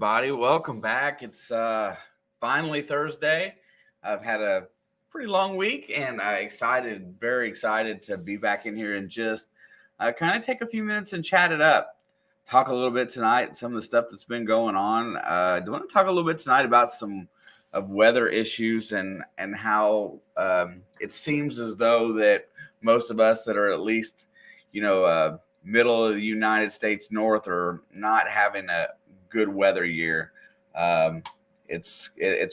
everybody. Welcome back. It's finally Thursday. I've had a pretty long week, and very excited to be back in here and just kind of take a few minutes and chat it up. Talk a little bit tonight, some of the stuff that's been going on. Do want to talk a little bit tonight about some of weather issues and how it seems as though that most of us that are at least, middle of the United States North are not having a good weather year. Um, it's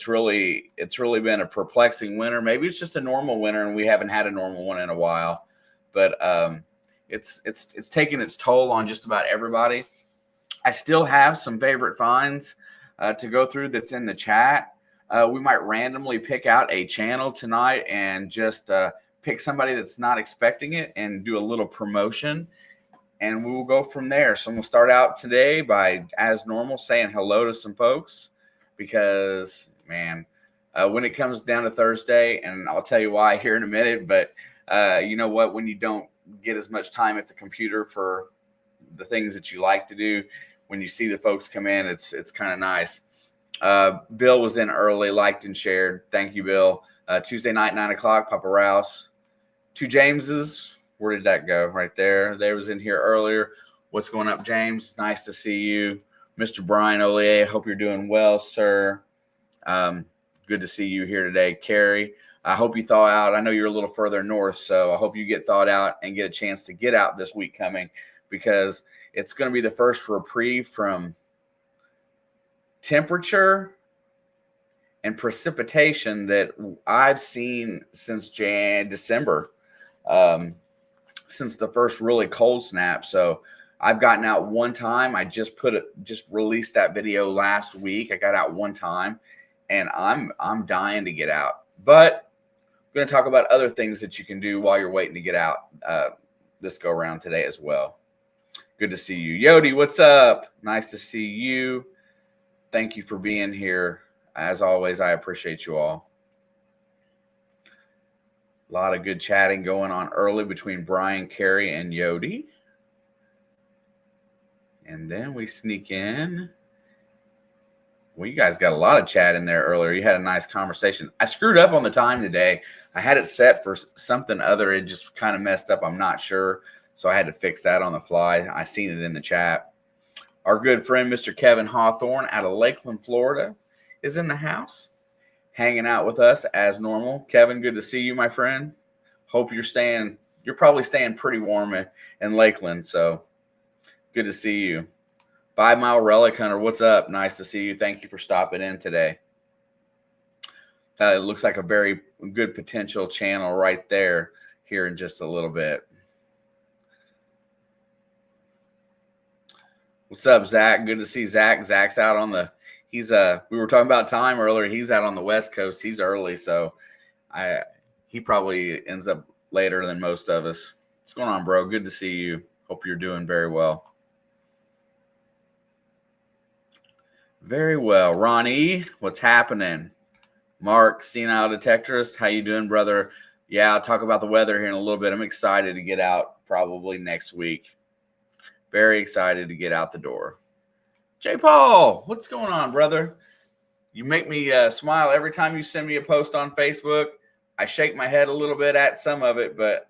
really been a perplexing winter. Maybe it's just a normal winter and we haven't had a normal one in a while, but it's taking its toll on just about everybody. I still have some favorite finds to go through that's in the chat. We might randomly pick out a channel tonight and just pick somebody that's not expecting it and do a little promotion, and we will go from there. So I'm going to start out today by, as normal, saying hello to some folks because, man, when it comes down to Thursday, and I'll tell you why here in a minute, but you know what? When you don't get as much time at the computer for the things that you like to do, when you see the folks come in, it's kind of nice. Bill was in early, liked and shared. Thank you, Bill. Tuesday night, 9 o'clock, Papa Rouse. Two Jameses. Where did that go? Right there. They was in here earlier. What's going up, James? Nice to see you. Mr. Brian Ollier, hope you're doing well, sir. Good to see you here today. Carrie, I hope you thaw out. I know you're a little further north, so I hope you get thawed out and get a chance to get out this week coming, because it's going to be the first reprieve from temperature and precipitation that I've seen since December. Since the first really cold snap. So I've gotten out one time. I just released that video last week. I got out one time, and I'm dying to get out. But I'm going to talk about other things that you can do while you're waiting to get out this go around today as well. Good to see you. Yodi, what's up? Nice to see you. Thank you for being here. As always, I appreciate you all. A lot of good chatting going on early between Brian, Carey, and Yodi. And then we sneak in. Well, you guys got a lot of chat in there earlier. You had a nice conversation. I screwed up on the time today. I had it set for something other. It just kind of messed up. I'm not sure. So I had to fix that on the fly. I seen it in the chat. Our good friend, Mr. Kevin Hawthorne out of Lakeland, Florida, is in the house, hanging out with us as normal. Kevin, good to see you, my friend. Hope you're probably staying pretty warm in Lakeland, so good to see you. 5 Mile Relic Hunter, what's up? Nice to see you. Thank you for stopping in today. It looks like a very good potential channel right there here in just a little bit. What's up, Zach? Good to see Zach. Zach's out on we were talking about time earlier. He's out on the West Coast. He's early, so he probably ends up later than most of us. What's going on, bro? Good to see you. Hope you're doing very well. Very well. Ronnie, what's happening? Mark, Senile Detectorist, how you doing, brother? Yeah, I'll talk about the weather here in a little bit. I'm excited to get out probably next week. Very excited to get out the door. J. Paul, what's going on, brother? You make me smile every time you send me a post on Facebook. I shake my head a little bit at some of it, but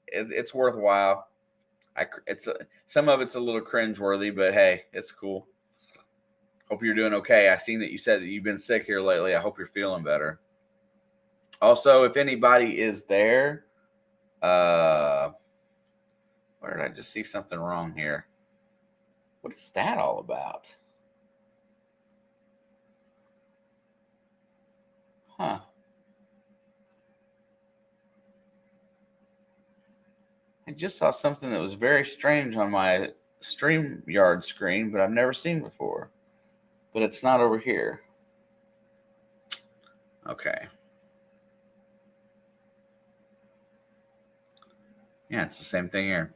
it's worthwhile. Some of it's a little cringeworthy, but hey, it's cool. Hope you're doing okay. I seen that you said that you've been sick here lately. I hope you're feeling better. Also, if anybody is there, where did I just see something wrong here? What is that all about? Huh. I just saw something that was very strange on my StreamYard screen, but I've never seen before. But it's not over here. Okay. Yeah, it's the same thing here.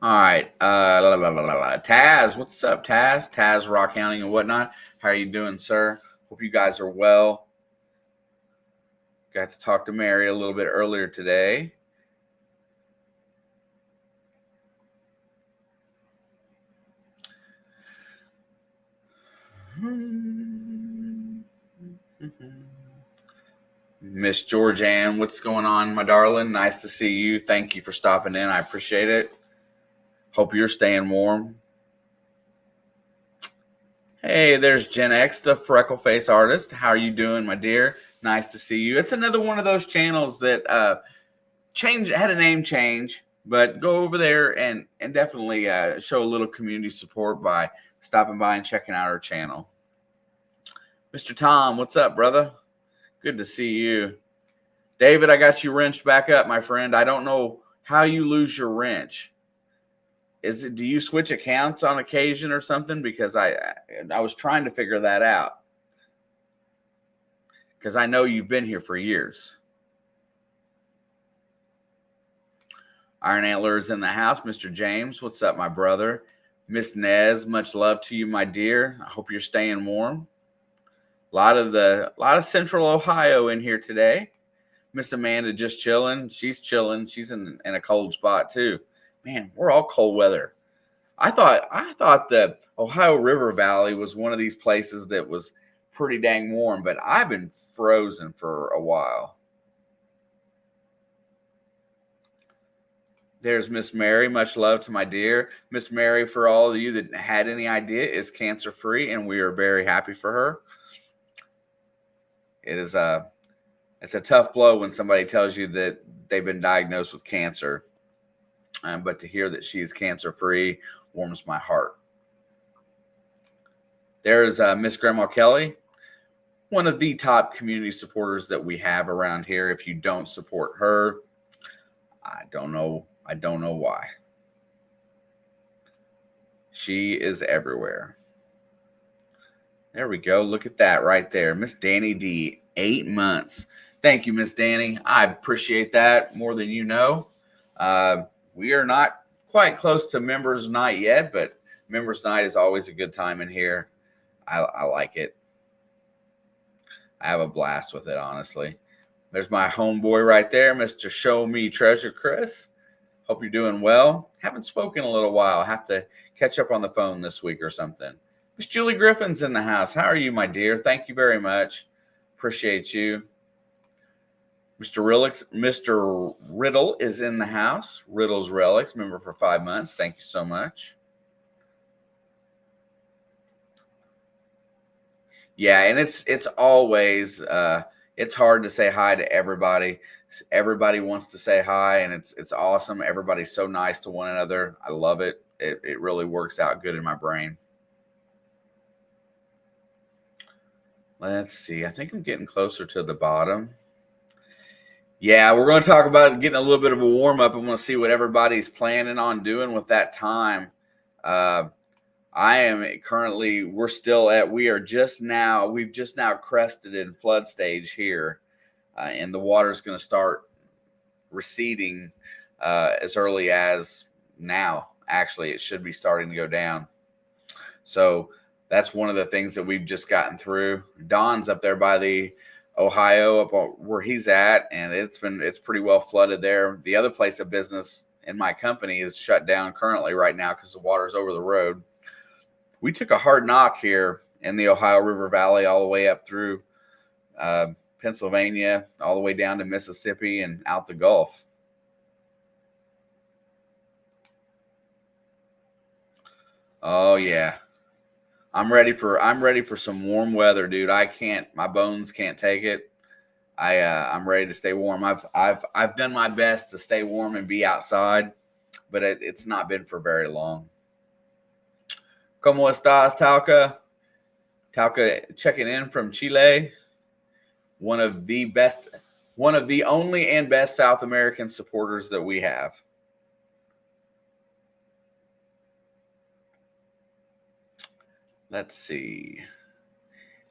All right. Taz, what's up, Taz? Taz, Rock County and whatnot. How are you doing, sir? Hope you guys are well. Got to talk to Mary a little bit earlier today. Miss Georgianne, what's going on, my darling? Nice to see you. Thank you for stopping in. I appreciate it. Hope you're staying warm. Hey, there's Gen X, the freckle face artist. How are you doing, my dear? Nice to see you. It's another one of those channels that had a name change, but go over there and definitely show a little community support by stopping by and checking out our channel. Mr. Tom, what's up, brother? Good to see you. David, I got you wrenched back up, my friend. I don't know how you lose your wrench. Do you switch accounts on occasion or something? Because I was trying to figure that out. Because I know you've been here for years. Iron Antler is in the house. Mr. James, what's up, my brother? Miss Nez, much love to you, my dear. I hope you're staying warm. A lot of Central Ohio in here today. Miss Amanda just chilling. She's chilling. She's in a cold spot too. Man, we're all cold weather. I thought the Ohio River Valley was one of these places that was pretty dang warm, but I've been frozen for a while. There's Miss Mary. Much love to my dear. Miss Mary, for all of you that had any idea, is cancer-free, and we are very happy for her. It's a tough blow when somebody tells you that they've been diagnosed with cancer. But to hear that she is cancer-free warms my heart. There's Miss Grandma Kelly, one of the top community supporters that we have around here. If you don't support her, I don't know why. She is everywhere. There we go. Look at that right there. Miss Danny D, 8 months. Thank you, Miss Danny. I appreciate that more than you know. We are not quite close to Members Night yet, but Members Night is always a good time in here. I like it. I have a blast with it, honestly. There's my homeboy right there, Mr. Show Me Treasure Chris. Hope you're doing well. Haven't spoken in a little while. Have to catch up on the phone this week or something. Miss Julie Griffin's in the house. How are you, my dear? Thank you very much. Appreciate you. Mr. Riddle is in the house. Riddle's Relics, member for 5 months. Thank you so much. Yeah, and it's always it's hard to say hi to everybody. Everybody wants to say hi, and it's awesome. Everybody's so nice to one another. I love it. It really works out good in my brain. Let's see. I think I'm getting closer to the bottom. Yeah, we're going to talk about getting a little bit of a warm up. I want to see what everybody's planning on doing with that time. We've just now crested in flood stage here, and the water's going to start receding as early as now. Actually, it should be starting to go down. So that's one of the things that we've just gotten through. Don's up there by the Ohio, up where he's at, and it's pretty well flooded there. The other place of business in my company is shut down currently right now because the water's over the road. We took a hard knock here in the Ohio River Valley all the way up through Pennsylvania, all the way down to Mississippi and out the Gulf. Oh yeah. I'm ready for some warm weather, dude. My bones can't take it. I'm ready to stay warm. I've done my best to stay warm and be outside, but it's not been for very long. ¿Cómo estás, Tauca? Tauca checking in from Chile. One of the only and best South American supporters that we have. Let's see.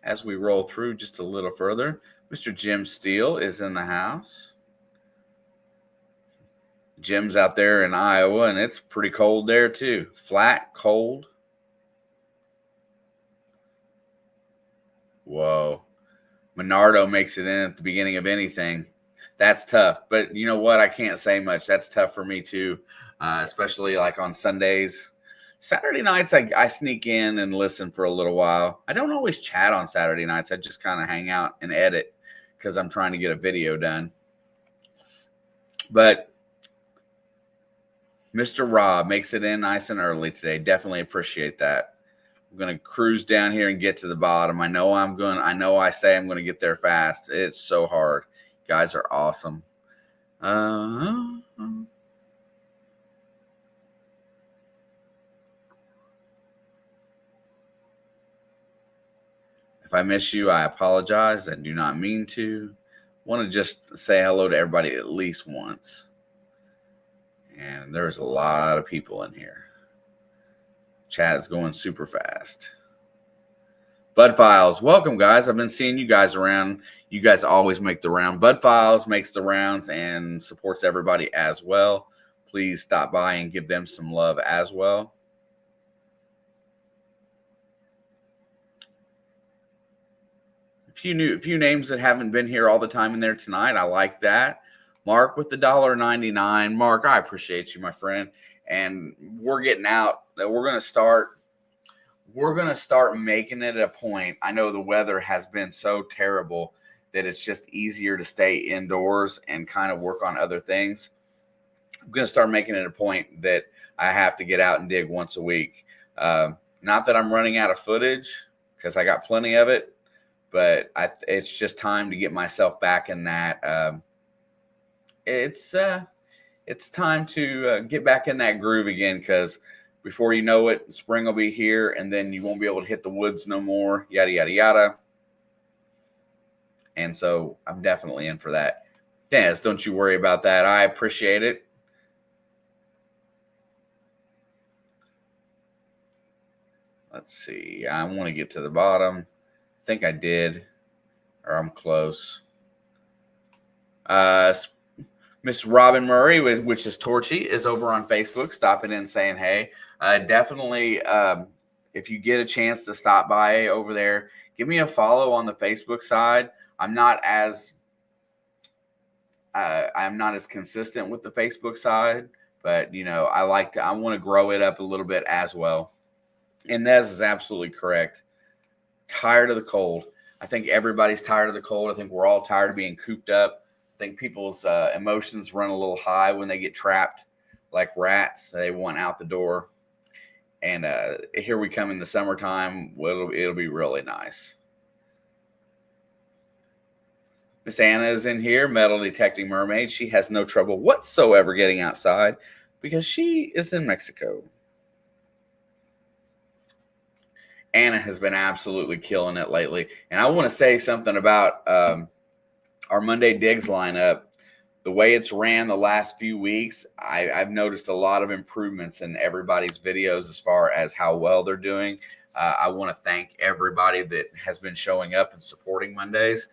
As we roll through just a little further, Mr. Jim Steele is in the house. Jim's out there in Iowa, and it's pretty cold there too. Flat, cold. Whoa. Menardo makes it in at the beginning of anything. That's tough. But you know what? I can't say much. That's tough for me too, especially like on Sundays. Saturday nights, I sneak in and listen for a little while. I don't always chat on Saturday nights. I just kind of hang out and edit because I'm trying to get a video done. But Mr. Rob makes it in nice and early today. Definitely appreciate that. I'm going to cruise down here and get to the bottom. I know I say I'm going to get there fast. It's so hard. You guys are awesome. If I miss you, I apologize. I do not mean to. Want to just say hello to everybody at least once. And there's a lot of people in here. Chat is going super fast. Bud Files, welcome, guys. I've been seeing you guys around. You guys always make the round. Bud Files makes the rounds and supports everybody as well. Please stop by and give them some love as well. A few names that haven't been here all the time in there tonight. I like that. Mark with the $1.99. Mark, I appreciate you, my friend. And we're getting out. We're going to start making it a point. I know the weather has been so terrible that it's just easier to stay indoors and kind of work on other things. I'm going to start making it a point that I have to get out and dig once a week. Not that I'm running out of footage because I got plenty of it, but it's just time to get myself back in that. It's time to get back in that groove again, because before you know it, spring will be here, and then you won't be able to hit the woods no more, yada, yada, yada. And so I'm definitely in for that. Yes, don't you worry about that. I appreciate it. Let's see. I want to get to the bottom. I think I did, or I'm close. Miss Robin Murray, which is Torchy, is over on Facebook, stopping in saying hey. Definitely, if you get a chance to stop by over there, give me a follow on the Facebook side. I'm not as consistent with the Facebook side, but I want to grow it up a little bit as well. And Nez is absolutely correct. Tired of the cold. I think everybody's tired of the cold. I think we're all tired of being cooped up. I think people's emotions run a little high when they get trapped like rats. They want out the door. And here we come in the summertime. It'll be really nice. Miss Anna is in here, metal detecting mermaid. She has no trouble whatsoever getting outside because she is in Mexico. Anna has been absolutely killing it lately. And I want to say something about our Monday Digs lineup. The way it's ran the last few weeks, I've noticed a lot of improvements in everybody's videos as far as how well they're doing. I want to thank everybody that has been showing up and supporting Mondays,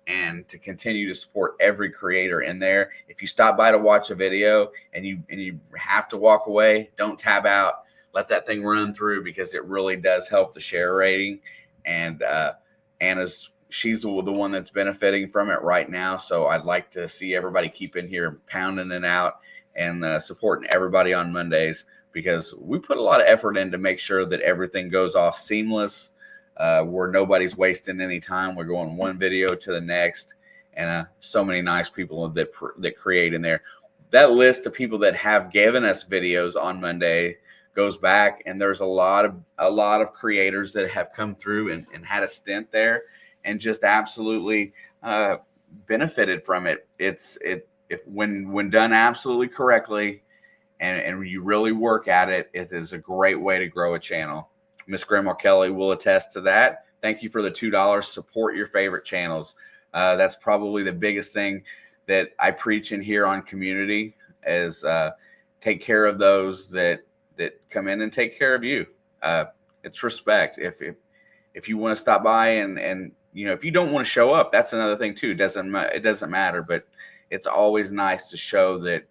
and to continue to support every creator in there. If you stop by to watch a video and you have to walk away, don't tab out. Let that thing run through, because it really does help the share rating. And she's the one that's benefiting from it right now. So I'd like to see everybody keep in here pounding it out and supporting everybody on Mondays, because we put a lot of effort in to make sure that everything goes off seamless, where nobody's wasting any time. We're going one video to the next, and so many nice people that create in there. That list of people that have given us videos on Monday goes back, and there's a lot of creators that have come through and had a stint there and just absolutely benefited from it. If when done absolutely correctly, and you really work at it, it is a great way to grow a channel. Miss Grandma Kelly will attest to that. Thank you for the $2. Support your favorite channels. That's probably the biggest thing that I preach in here on community, is take care of those that come in and take care of you. It's respect. If you want to stop by and if you don't want to show up, that's another thing too. It doesn't matter, but it's always nice to show that,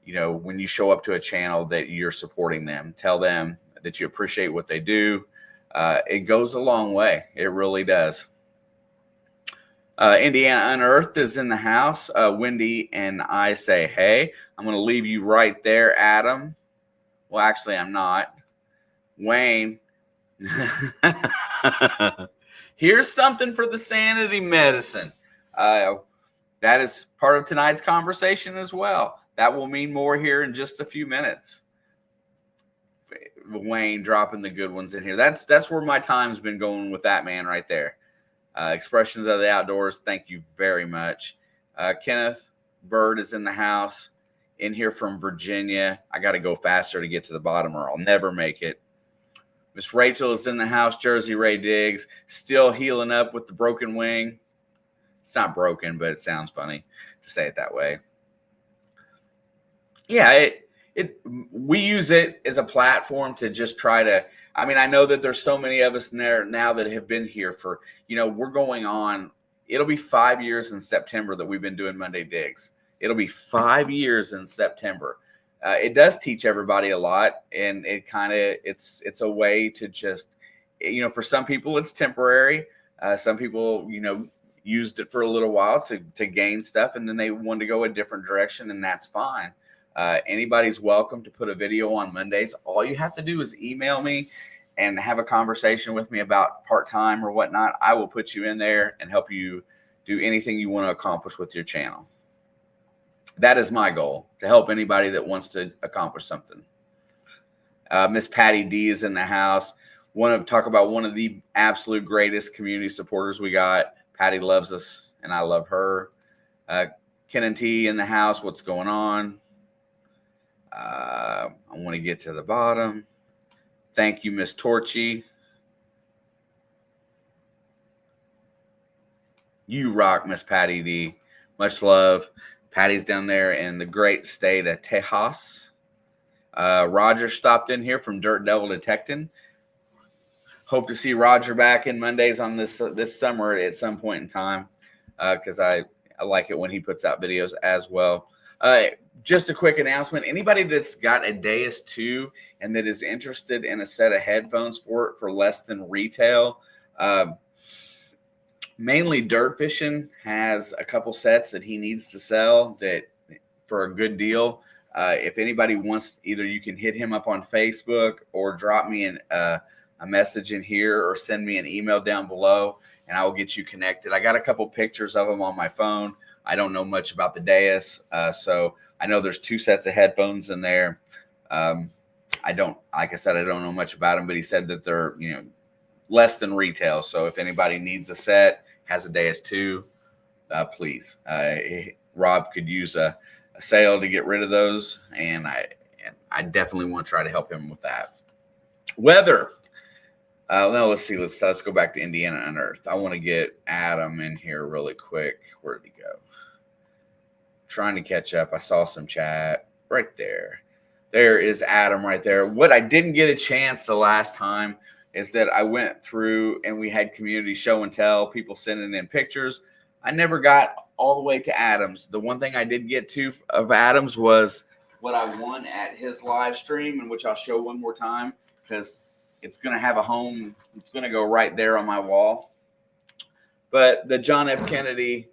when you show up to a channel, that you're supporting them. Tell them that you appreciate what they do. It goes a long way. It really does. Indiana Unearthed is in the house. Wendy and I say hey. I'm going to leave you right there, Adam. Well, actually, I'm not. Wayne, here's something for the sanity medicine. That is part of tonight's conversation as well. That will mean more here in just a few minutes. Wayne dropping the good ones in here. That's where my time's been going with that man right there. Expressions of the Outdoors, thank you very much. Kenneth Bird is in the house, in here from Virginia. I got to go faster to get to the bottom or I'll never make it. Miss Rachel is in the house. Jersey Ray Diggs, still healing up with the broken wing. It's not broken, but it sounds funny to say it that way. Yeah, we use it as a platform to just try to, I mean, I know that there's so many of us in there now that have been here for, we're going on, it'll be 5 years in September that we've been doing Monday Digs. It'll be 5 years in September. It does teach everybody a lot, and it's a way to just, for some people it's temporary. Some people, used it for a little while to gain stuff, and then they want to go a different direction, and that's fine. Anybody's welcome to put a video on Mondays. All you have to do is email me and have a conversation with me about part-time or whatnot. I will put you in there and help you do anything you want to accomplish with your channel. That is my goal, to help anybody that wants to accomplish something. Miss Patty D is in the house. Want to talk about one of the absolute greatest community supporters we got. Patty loves us, and I love her. Ken and T in the house. What's going on? I want to get to the bottom. Thank you, Miss Torchy. You rock, Miss Patty D. Much love. Patty's down there in the great state of Tejas. Roger stopped in here from Dirt Devil Detecting. Hope to see Roger back in Mondays on this summer at some point in time, because I like it when he puts out videos as well. Just a quick announcement. Anybody that's got a Deus 2 and that is interested in a set of headphones for it for less than retail, mainly Dirt Fishing has a couple sets that he needs to sell that for a good deal. If anybody wants, either you can hit him up on Facebook or drop me a message in here or send me an email down below, and I will get you connected. I got a couple pictures of them on my phone. I don't know much about the Deus, so I know there's 2 sets of headphones in there. I don't know much about them, but he said that they're, less than retail. So if anybody needs a set, has a Deus 2, please. Rob could use a sale to get rid of those, and I definitely want to try to help him with that. Weather. Now let's see. Let's go back to Indiana Unearthed. I want to get Adam in here really quick. Where'd he go? Trying to catch up. I saw some chat right there. There is Adam right there. What I didn't get a chance the last time is that I went through and we had community show and tell, people sending in pictures. I never got all the way to Adam's. The one thing I did get to of Adam's was what I won at his live stream, in which I'll show one more time because it's going to have a home. It's going to go right there on my wall. But the John F. Kennedy,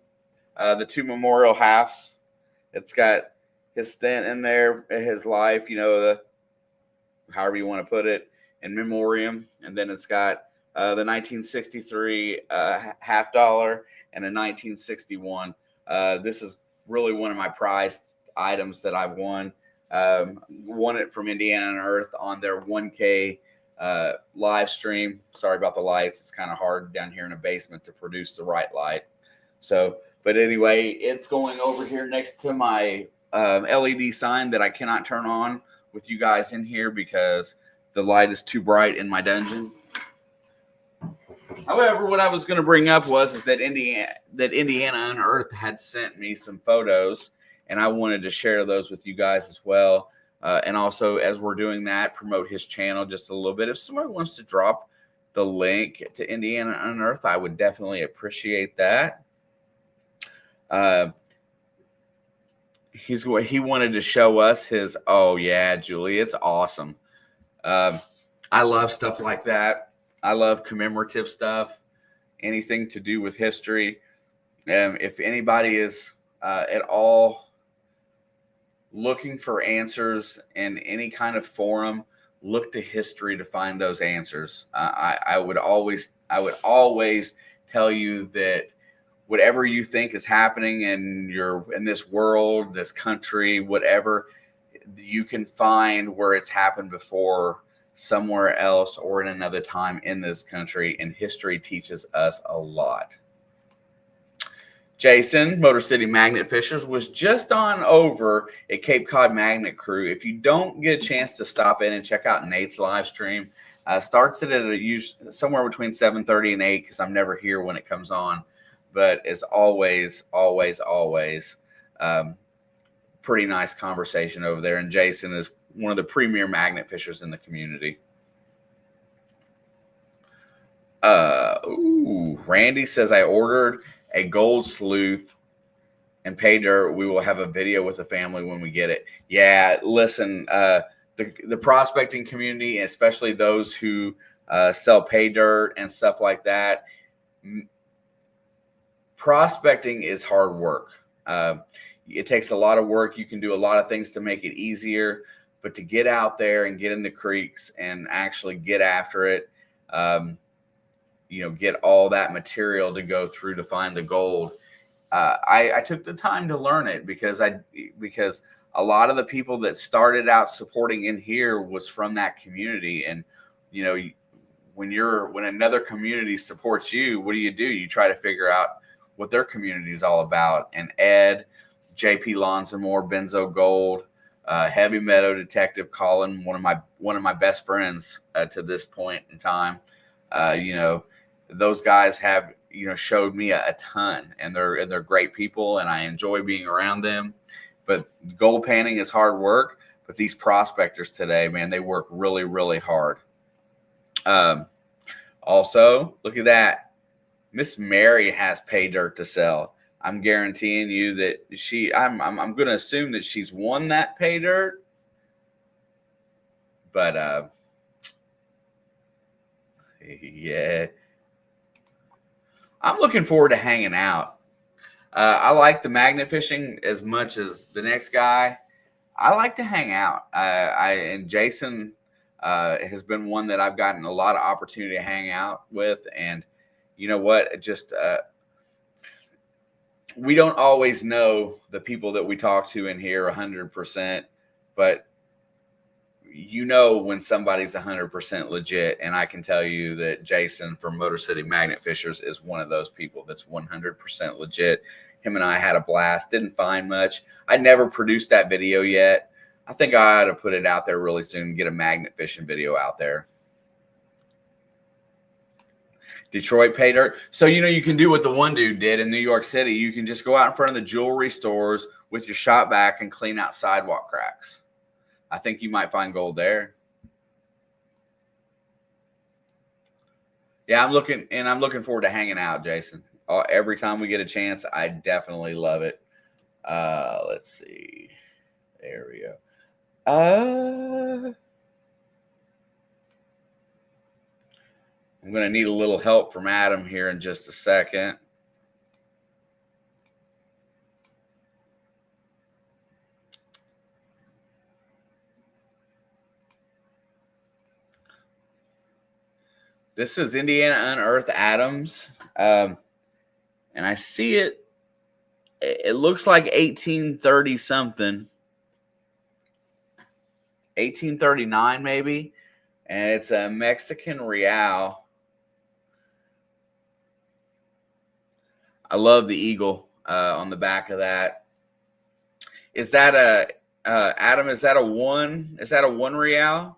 the 2 memorial halves, it's got his stint in there, his life, however you want to put it, in memoriam. And then it's got the 1963 half dollar and a 1961. This is really one of my prized items that I've won. Won it from Indiana Unearthed on their 1K live stream. Sorry about the lights. It's kind of hard down here in a basement to produce the right light. So, but anyway, it's going over here next to my LED sign that I cannot turn on with you guys in here because the light is too bright in my dungeon. However, what I was going to bring up is that Indiana Unearthed had sent me some photos, and I wanted to share those with you guys as well. And also, as we're doing that, promote his channel just a little bit. If somebody wants to drop the link to Indiana Unearthed, I would definitely appreciate that. He wanted to show us his, oh yeah, Julie, it's awesome. I love stuff like that. I love commemorative stuff, anything to do with history. If anybody is at all looking for answers in any kind of forum, look to history to find those answers. I would always tell you that whatever you think is happening in this world, this country, whatever, you can find where it's happened before somewhere else or in another time in this country. And history teaches us a lot. Jason, Motor City Magnet Fishers, was just on over at Cape Cod Magnet Crew. If you don't get a chance to stop in and check out Nate's live stream, starts it at somewhere between 7:30 and 8 because I'm never here when it comes on. But as always, pretty nice conversation over there. And Jason is one of the premier magnet fishers in the community. Randy says, I ordered a gold sleuth and pay dirt. We will have a video with the family when we get it. Yeah, listen, the prospecting community, especially those who sell pay dirt and stuff like that, prospecting is hard work. It takes a lot of work. You can do a lot of things to make it easier, but to get out there and get in the creeks and actually get after it, get all that material to go through to find the gold. I took the time to learn it because a lot of the people that started out supporting in here was from that community. And, when another community supports you, what do? You try to figure out what their community is all about. And Ed, JP Lonsamore, Benzo Gold, Heavy Meadow Detective Colin, one of my best friends to this point in time. Those guys have showed me a ton, and they're great people, and I enjoy being around them. But gold panning is hard work. But these prospectors today, man, they work really, really hard. Also, look at that. Miss Mary has pay dirt to sell. I'm guaranteeing you that I'm going to assume that she's won that pay dirt. But yeah, I'm looking forward to hanging out. I like the magnet fishing as much as the next guy. I like to hang out. And Jason has been one that I've gotten a lot of opportunity to hang out with. And you know what? We don't always know the people that we talk to in here 100%, but when somebody's 100% legit. And I can tell you that Jason from Motor City Magnet Fishers is one of those people that's 100% legit. Him and I had a blast. Didn't find much. I never produced that video yet. I think I ought to put it out there really soon and get a magnet fishing video out there. Detroit pay dirt. So, you can do what the one dude did in New York City. You can just go out in front of the jewelry stores with your shop vac and clean out sidewalk cracks. I think you might find gold there. Yeah, I'm looking forward to hanging out, Jason. Every time we get a chance, I definitely love it. Let's see. There we go. I'm going to need a little help from Adam here in just a second. This is Indiana Unearthed Adams. And I see it. It looks like 1830 something. 1839 maybe. And it's a Mexican real. I love the eagle on the back of that. Is that Adam, is that a one? Is that a 1 real?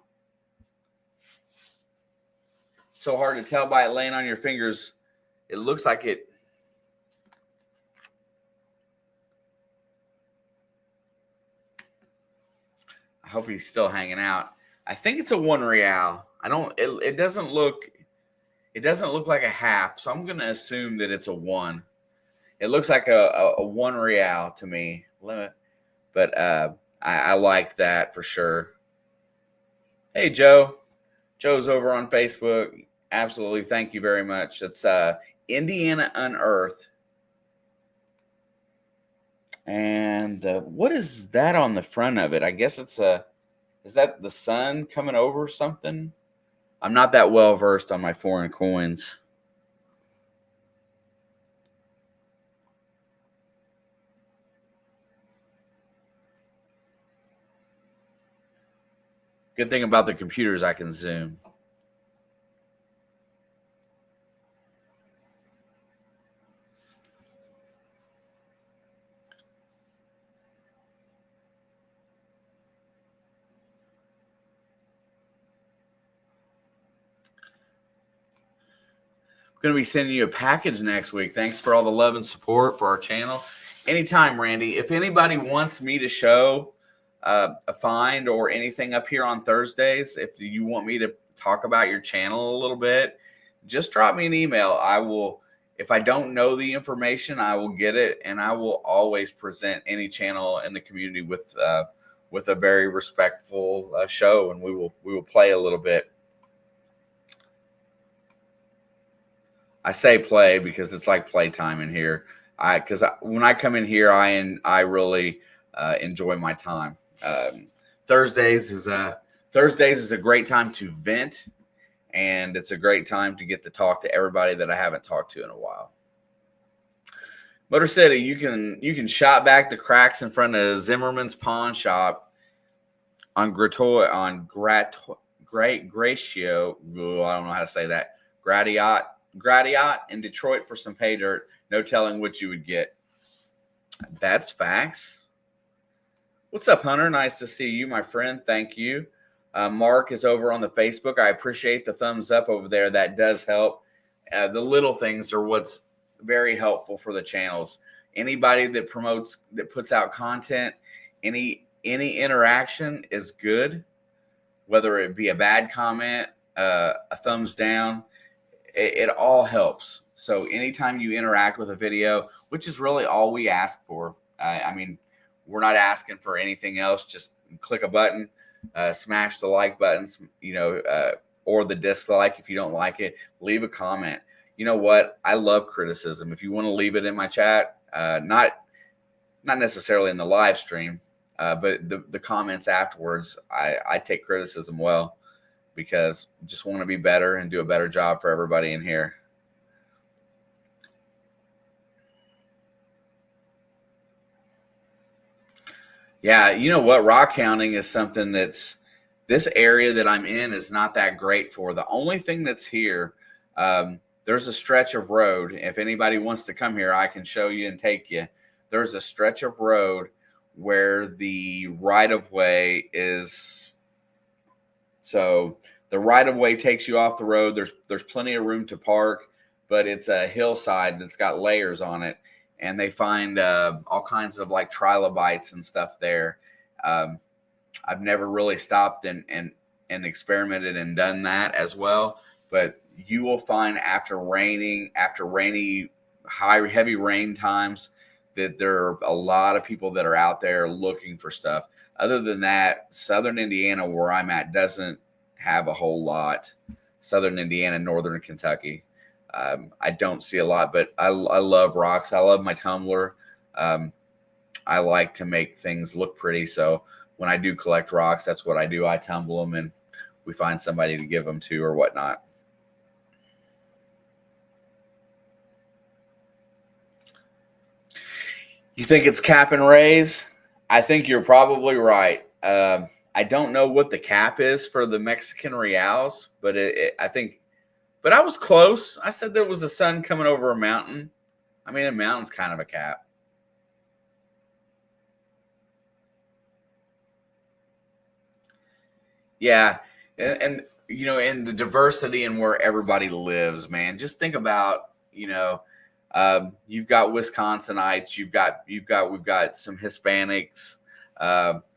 So hard to tell by it laying on your fingers. It looks like it. I hope he's still hanging out. I think it's a 1 real. It doesn't look like a half. So I'm going to assume that it's a 1. It looks like a 1 real to me. But I like that for sure. Hey, Joe. Joe's over on Facebook. Absolutely. Thank you very much. It's Indiana Unearthed. And what is that on the front of it? I guess it's a Is that the sun coming over something? I'm not that well versed on my foreign coins. Good thing about the computer is I can zoom. Going to be sending you a package next week. Thanks for all the love and support for our channel. Anytime, Randy. If anybody wants me to show a find or anything up here on Thursdays, if you want me to talk about your channel a little bit, just drop me an email. I will. If I don't know the information, I will get it, and I will always present any channel in the community with a very respectful show, and we will play a little bit. I say play because it's like playtime in here. Because when I come in here, I really enjoy my time. Thursdays is a great time to vent, and it's a great time to get to talk to everybody that I haven't talked to in a while. Motor City, you can shop back the cracks in front of Zimmerman's Pawn Shop on Great Gratio. I don't know how to say that. Gratiot in Detroit for some pay dirt. No telling what you would get. That's facts. What's up, Hunter? Nice to see you, my friend. Thank you. Mark is over on the Facebook. I appreciate the thumbs up over there. That does help. The little things are what's very helpful for the channels. Anybody that puts out content, any interaction is good, whether it be a bad comment, a thumbs down. It all helps. So anytime you interact with a video, which is really all we ask for, I mean, we're not asking for anything else. Just click a button, smash the like buttons, or the dislike if you don't like it. Leave a comment. You know what? I love criticism. If you want to leave it in my chat, not necessarily in the live stream, but the comments afterwards, I take criticism well, because I just want to be better and do a better job for everybody in here. Yeah, you know what? Rock hounding is something this area that I'm in is not that great for. The only thing that's here, there's a stretch of road. If anybody wants to come here, I can show you and take you. There's a stretch of road where the right-of-way is. So the right-of-way takes you off the road. There's plenty of room to park, but it's a hillside that's got layers on it, and they find all kinds of like trilobites and stuff there. I've never really stopped and experimented and done that as well, but you will find after rainy heavy rain times that there are a lot of people that are out there looking for stuff. Other than that, Southern Indiana, where I'm at, doesn't have a whole lot. Southern Indiana, Northern Kentucky, I don't see a lot, but I love rocks. I love my tumbler. I like to make things look pretty. So when I do collect rocks, that's what I do. I tumble them and we find somebody to give them to or whatnot. You think it's cap and raise? I think you're probably right. I don't know what the cap is for the Mexican reals, but but I was close. I said there was a sun coming over a mountain. I mean, a mountain's kind of a cap. Yeah. And in the diversity and where everybody lives, man, just think about, you've got Wisconsinites, we've got some Hispanics,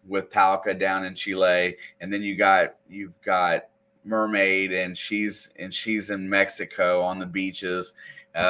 with Talca down in Chile, and then you've got Mermaid, and she's in Mexico on the beaches. We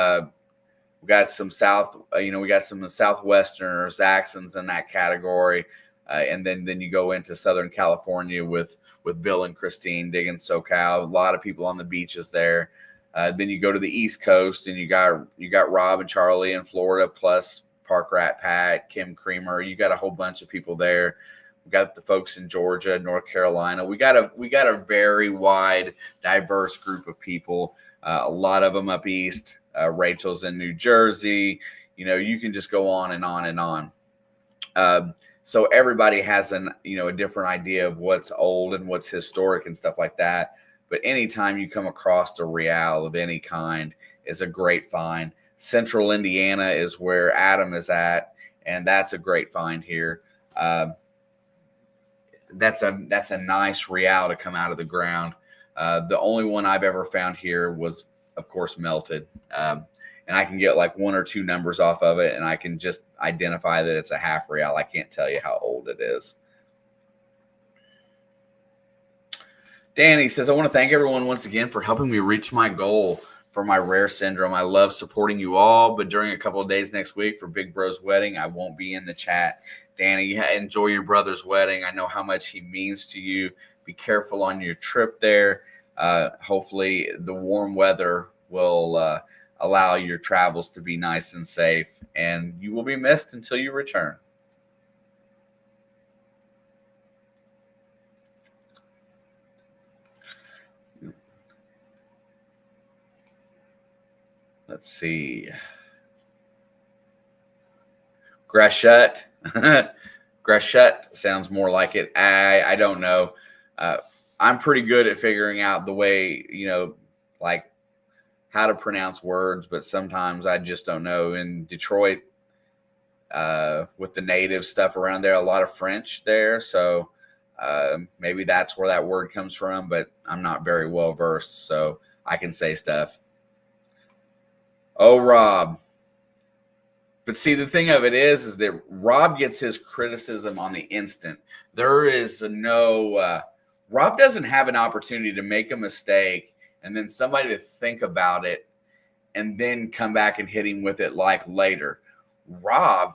got some we got some Southwesterners, Axons in that category, and then you go into Southern California with Bill and Christine digging SoCal. A lot of people on the beaches there. Then you go to the East Coast, and you got Rob and Charlie in Florida, plus Park Rat Pat, Kim Creamer. You got a whole bunch of people there. We got the folks in Georgia, North Carolina. We got a very wide, diverse group of people. A lot of them up east. Rachel's in New Jersey. You can just go on and on and on. So everybody has a different idea of what's old and what's historic and stuff like that. But anytime you come across a Real of any kind is a great find. Central Indiana is where Adam is at, and that's a great find here. That's a nice Real to come out of the ground. The only one I've ever found here was, of course, melted. And I can get like one or two numbers off of it, and I can just identify that it's a half Real. I can't tell you how old it is. Danny says, I want to thank everyone once again for helping me reach my goal for my rare syndrome. I love supporting you all, but during a couple of days next week for Big Bro's wedding, I won't be in the chat. Danny, enjoy your brother's wedding. I know how much he means to you. Be careful on your trip there. Hopefully the warm weather will allow your travels to be nice and safe, and you will be missed until you return. Let's see. Greshut. Greshut sounds more like it. I don't know. I'm pretty good at figuring out the way, like how to pronounce words, but sometimes I just don't know. In Detroit, with the native stuff around there, a lot of French there. So maybe that's where that word comes from, but I'm not very well versed, so I can say stuff. Oh, Rob. But see, the thing of it is that Rob gets his criticism on the instant. There is Rob doesn't have an opportunity to make a mistake and then somebody to think about it and then come back and hit him with it like later. Rob,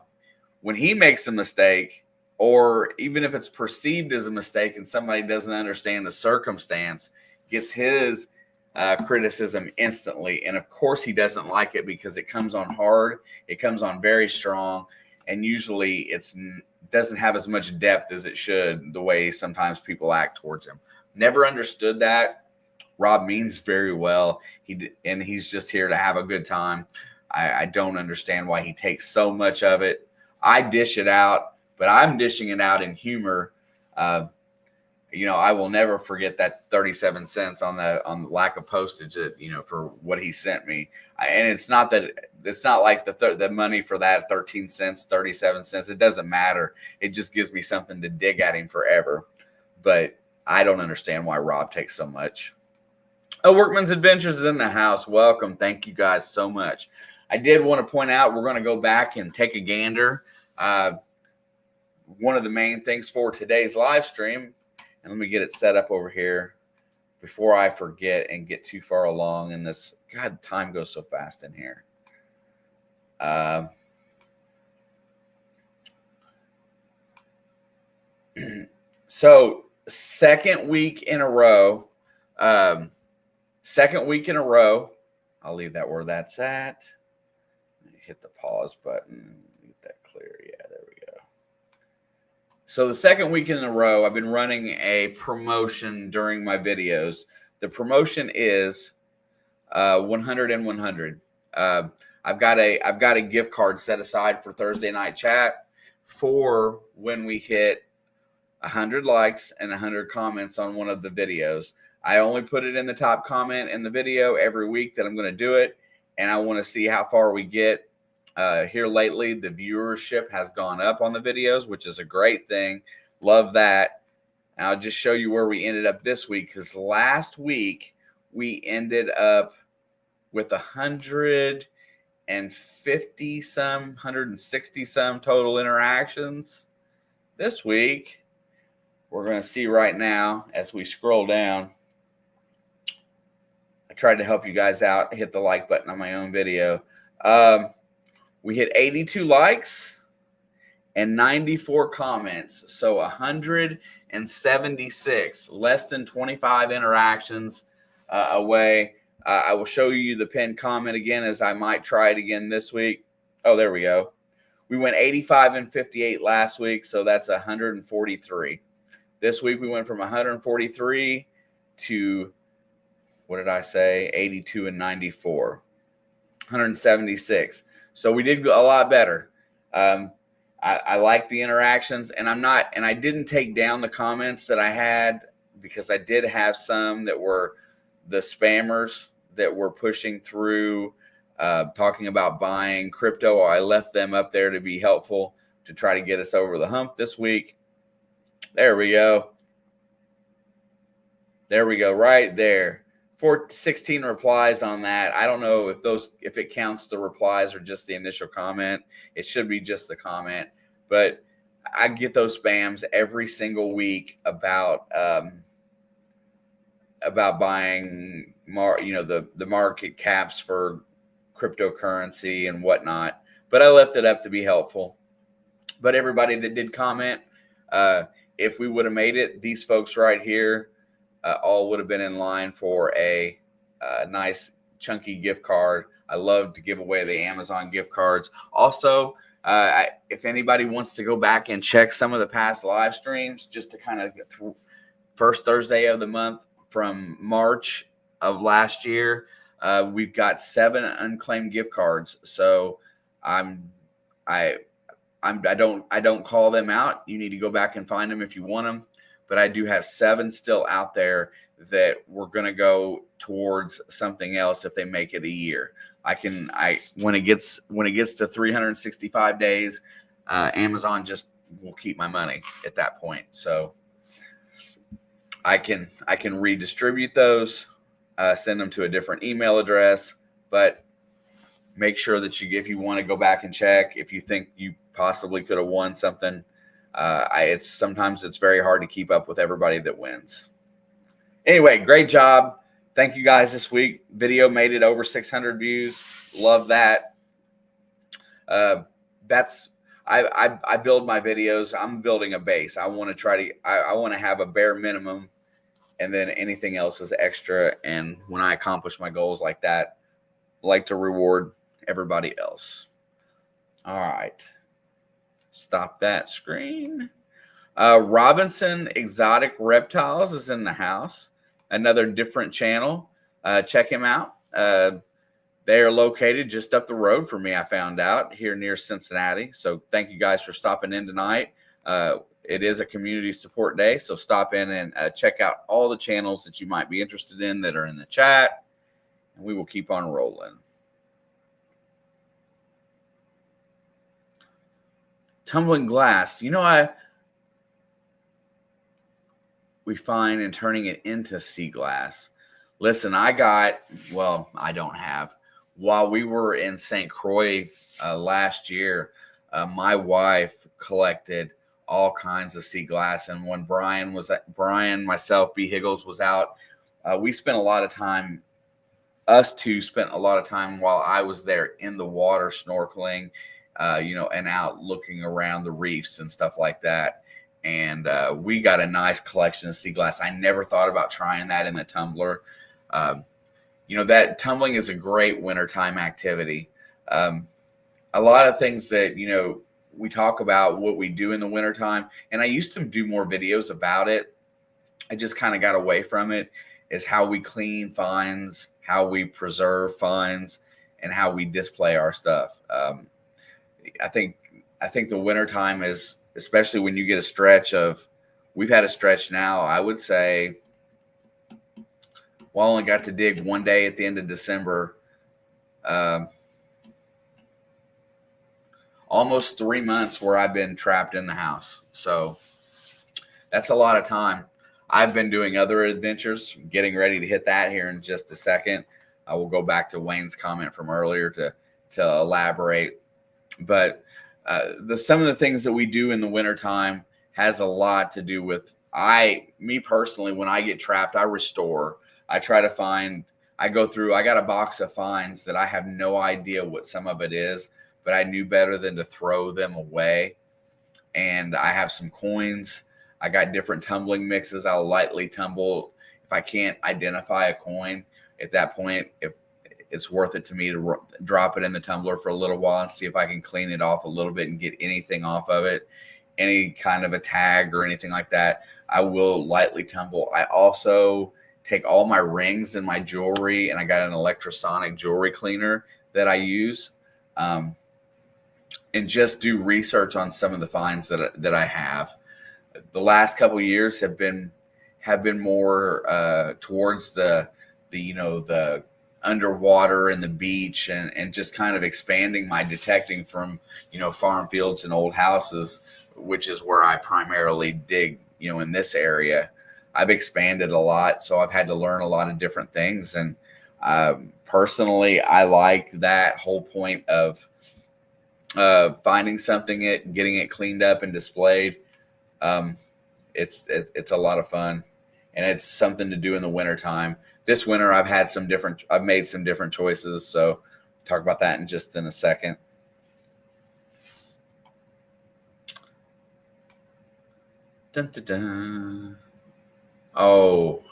when he makes a mistake, or even if it's perceived as a mistake and somebody doesn't understand the circumstance, gets his criticism instantly. And of course he doesn't like it because it comes on hard, it comes on very strong, and usually it doesn't have as much depth as it should, the way sometimes people act towards him. Never understood that. Rob means very well. He's just here to have a good time. I don't understand why he takes so much of it. I dish it out, but I'm dishing it out in humor. I will never forget that 37 cents on the lack of postage that, for what he sent me. And it's not like the money for that 13 cents, 37 cents. It doesn't matter. It just gives me something to dig at him forever. But I don't understand why Rob takes so much. Oh, Workman's Adventures is in the house. Welcome. Thank you guys so much. I did want to point out, we're going to go back and take a gander. One of the main things for today's live stream, and let me get it set up over here before I forget and get too far along in this. God, time goes so fast in here. So second week in a row, I'll leave that where that's at. Hit the pause button. Get that clear. Yeah, there we go. So the second week in a row, I've been running a promotion during my videos. The promotion is 100 and 100. I've got a gift card set aside for Thursday night chat for when we hit 100 likes and 100 comments on one of the videos. I only put it in the top comment in the video every week that I'm going to do it, and I want to see how far we get. Here lately, the viewership has gone up on the videos, which is a great thing. Love that. And I'll just show you where we ended up this week, because last week we ended up with 150 some, 160 some total interactions. This week, we're going to see right now as we scroll down. I tried to help you guys out, hit the like button on my own video. We hit 82 likes and 94 comments. So 176, less than 25 interactions away. I will show you the pinned comment again, as I might try it again this week. Oh, there we go. We went 85 and 58 last week, so that's 143. This week we went from 143 to, what did I say? 82 and 94, 176. So we did a lot better. I like the interactions, and I didn't take down the comments that I had, because I did have some that were the spammers that were pushing through, talking about buying crypto. I left them up there to be helpful, to try to get us over the hump this week. There we go. There we go, right there. 16 replies on that. I don't know if it counts the replies or just the initial comment. It should be just the comment, but I get those spams every single week about buying the market caps for cryptocurrency and whatnot. But I left it up to be helpful. But everybody that did comment, if we would have made it, these folks right here all would have been in line for a nice chunky gift card. I love to give away the Amazon gift cards. Also, if anybody wants to go back and check some of the past live streams, just to kind of get through first Thursday of the month from March of last year, we've got 7 unclaimed gift cards. So I don't call them out. You need to go back and find them if you want them. But I do have 7 still out there that we're going to go towards something else if they make it a year. When it gets to 365 days, Amazon just will keep my money at that point. So I can redistribute those, send them to a different email address, but make sure that if you want to go back and check, if you think you possibly could have won something, sometimes it's very hard to keep up with everybody that wins. Anyway, great job. Thank you guys this week. Video made it over 600 views. Love that. I build my videos. I'm building a base. I want to have a bare minimum, and then anything else is extra. And when I accomplish my goals like that, I like to reward everybody else. All right. Stop that screen. Robinson Exotic Reptiles is in the house. Another different channel. Check him out. They are located just up the road from me, I found out, here near Cincinnati. So thank you guys for stopping in tonight. It is a community support day, so stop in and check out all the channels that you might be interested in that are in the chat, and we will keep on rolling. Tumbling glass. We find in turning it into sea glass. Listen, while we were in St. Croix last year, my wife collected all kinds of sea glass. And when myself, B. Higgles was out, we spent a lot of time, us two spent a lot of time while I was there in the water snorkeling, and out looking around the reefs and stuff like that. And we got a nice collection of sea glass. I never thought about trying that in the tumbler. That tumbling is a great wintertime activity. A lot of things that, we talk about what we do in the wintertime, and I used to do more videos about it. I just kind of got away from it, is how we clean finds, how we preserve finds, and how we display our stuff. I think the wintertime is, especially when you get a stretch of, we've had a stretch now, I would say, I only got to dig one day at the end of December. Almost 3 months where I've been trapped in the house. So that's a lot of time. I've been doing other adventures, getting ready to hit that here in just a second. I will go back to Wayne's comment from earlier to elaborate. But some of the things that we do in the wintertime has a lot to do with, me personally, when I get trapped, I restore. I try to find, I got a box of finds that I have no idea what some of it is, but I knew better than to throw them away. And I have some coins. I got different tumbling mixes. I'll lightly tumble. If I can't identify a coin at that point, it's worth it to me to drop it in the tumbler for a little while and see if I can clean it off a little bit and get anything off of it, any kind of a tag or anything like that. I will lightly tumble. I also take all my rings and my jewelry, and I got an electrosonic jewelry cleaner that I use, and just do research on some of the finds that I have. The last couple of years have been more towards the the underwater and the beach, and just kind of expanding my detecting from farm fields and old houses, which is where I primarily dig in this area. I've expanded a lot, so I've had to learn a lot of different things. And personally, I like that whole point of finding something, getting it cleaned up and displayed. It's a lot of fun, and it's something to do in the wintertime. This winter, I've made some different choices. So talk about that in a second. Dun, dun, dun. Oh,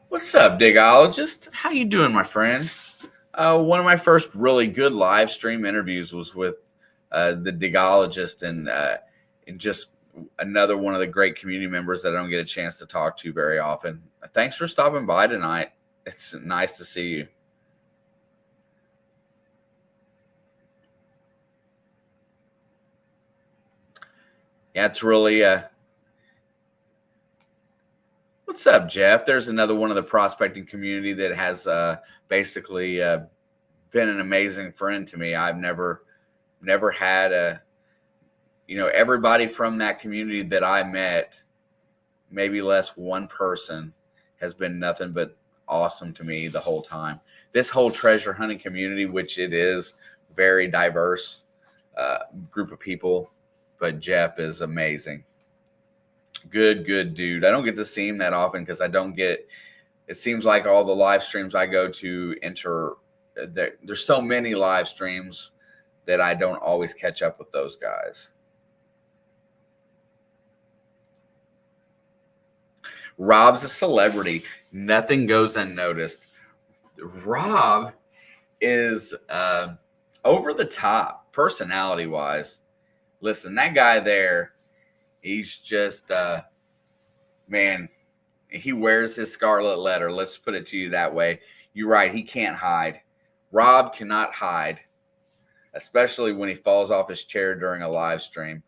what's up, Digologist? How you doing, my friend? One of my first really good live stream interviews was with the Digologist, and just another one of the great community members that I don't get a chance to talk to very often. Thanks for stopping by tonight. It's nice to see you. Yeah, it's really what's up, Jeff? There's another one of the prospecting community that has basically been an amazing friend to me. I've never had everybody from that community that I met, maybe less one person, has been nothing but awesome to me the whole time. This whole treasure hunting community, which it is very diverse group of people, but Jeff is amazing. Good dude. I don't get to see him that often because it seems like all the live streams I go to there's so many live streams that I don't always catch up with those guys. Rob's a celebrity. Nothing goes unnoticed. Rob is over the top personality wise. Listen, that guy there, he's just man, he wears his scarlet letter. Let's put it to you that way. You're right. He can't hide. Rob cannot hide, especially when he falls off his chair during a live stream.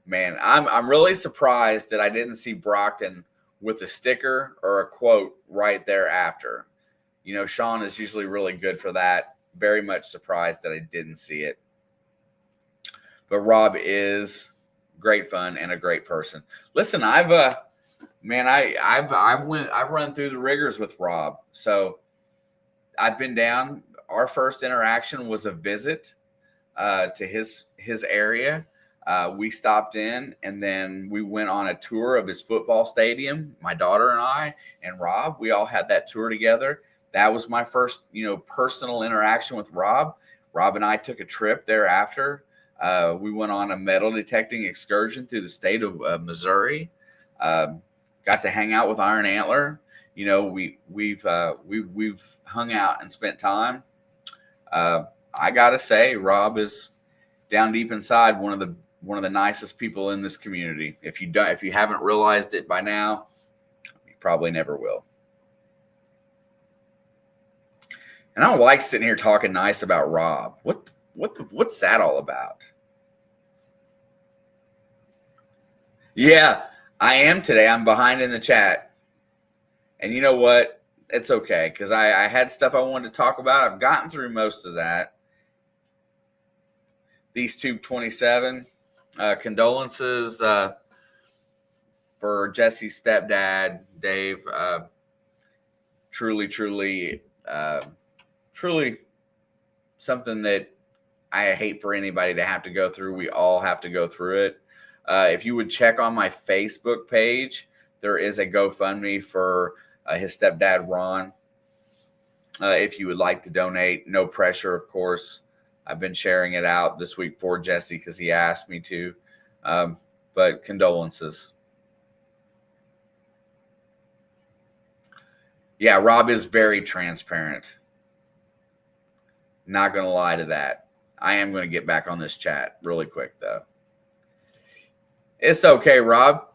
Man, I'm really surprised that I didn't see Brockton with a sticker or a quote right there after. Sean is usually really good for that. Very much surprised that I didn't see it. But Rob is great fun and a great person. Listen, I've run through the rigors with Rob. So I've been down. Our first interaction was a visit to his area. We stopped in, and then we went on a tour of his football stadium. My daughter and I and Rob, we all had that tour together. That was my first, personal interaction with Rob. Rob and I took a trip thereafter. We went on a metal detecting excursion through the state of Missouri. Got to hang out with Iron Antler. We've hung out and spent time. I gotta say, Rob is down deep inside one of the nicest people in this community. If you haven't realized it by now, you probably never will. And I don't like sitting here talking nice about Rob. What's that all about? Yeah, I am today. I'm behind in the chat. And you know what? It's okay, because I had stuff I wanted to talk about. I've gotten through most of that. These Tube 27 condolences for Jesse's stepdad, Dave. Truly something that I hate for anybody to have to go through. We all have to go through it. If you would check on my Facebook page, there is a GoFundMe for his stepdad, Ron. If you would like to donate, no pressure, of course. I've been sharing it out this week for Jesse because he asked me to. But condolences. Yeah, Rob is very transparent. Not going to lie to that. I am going to get back on this chat really quick, though. It's okay, Rob.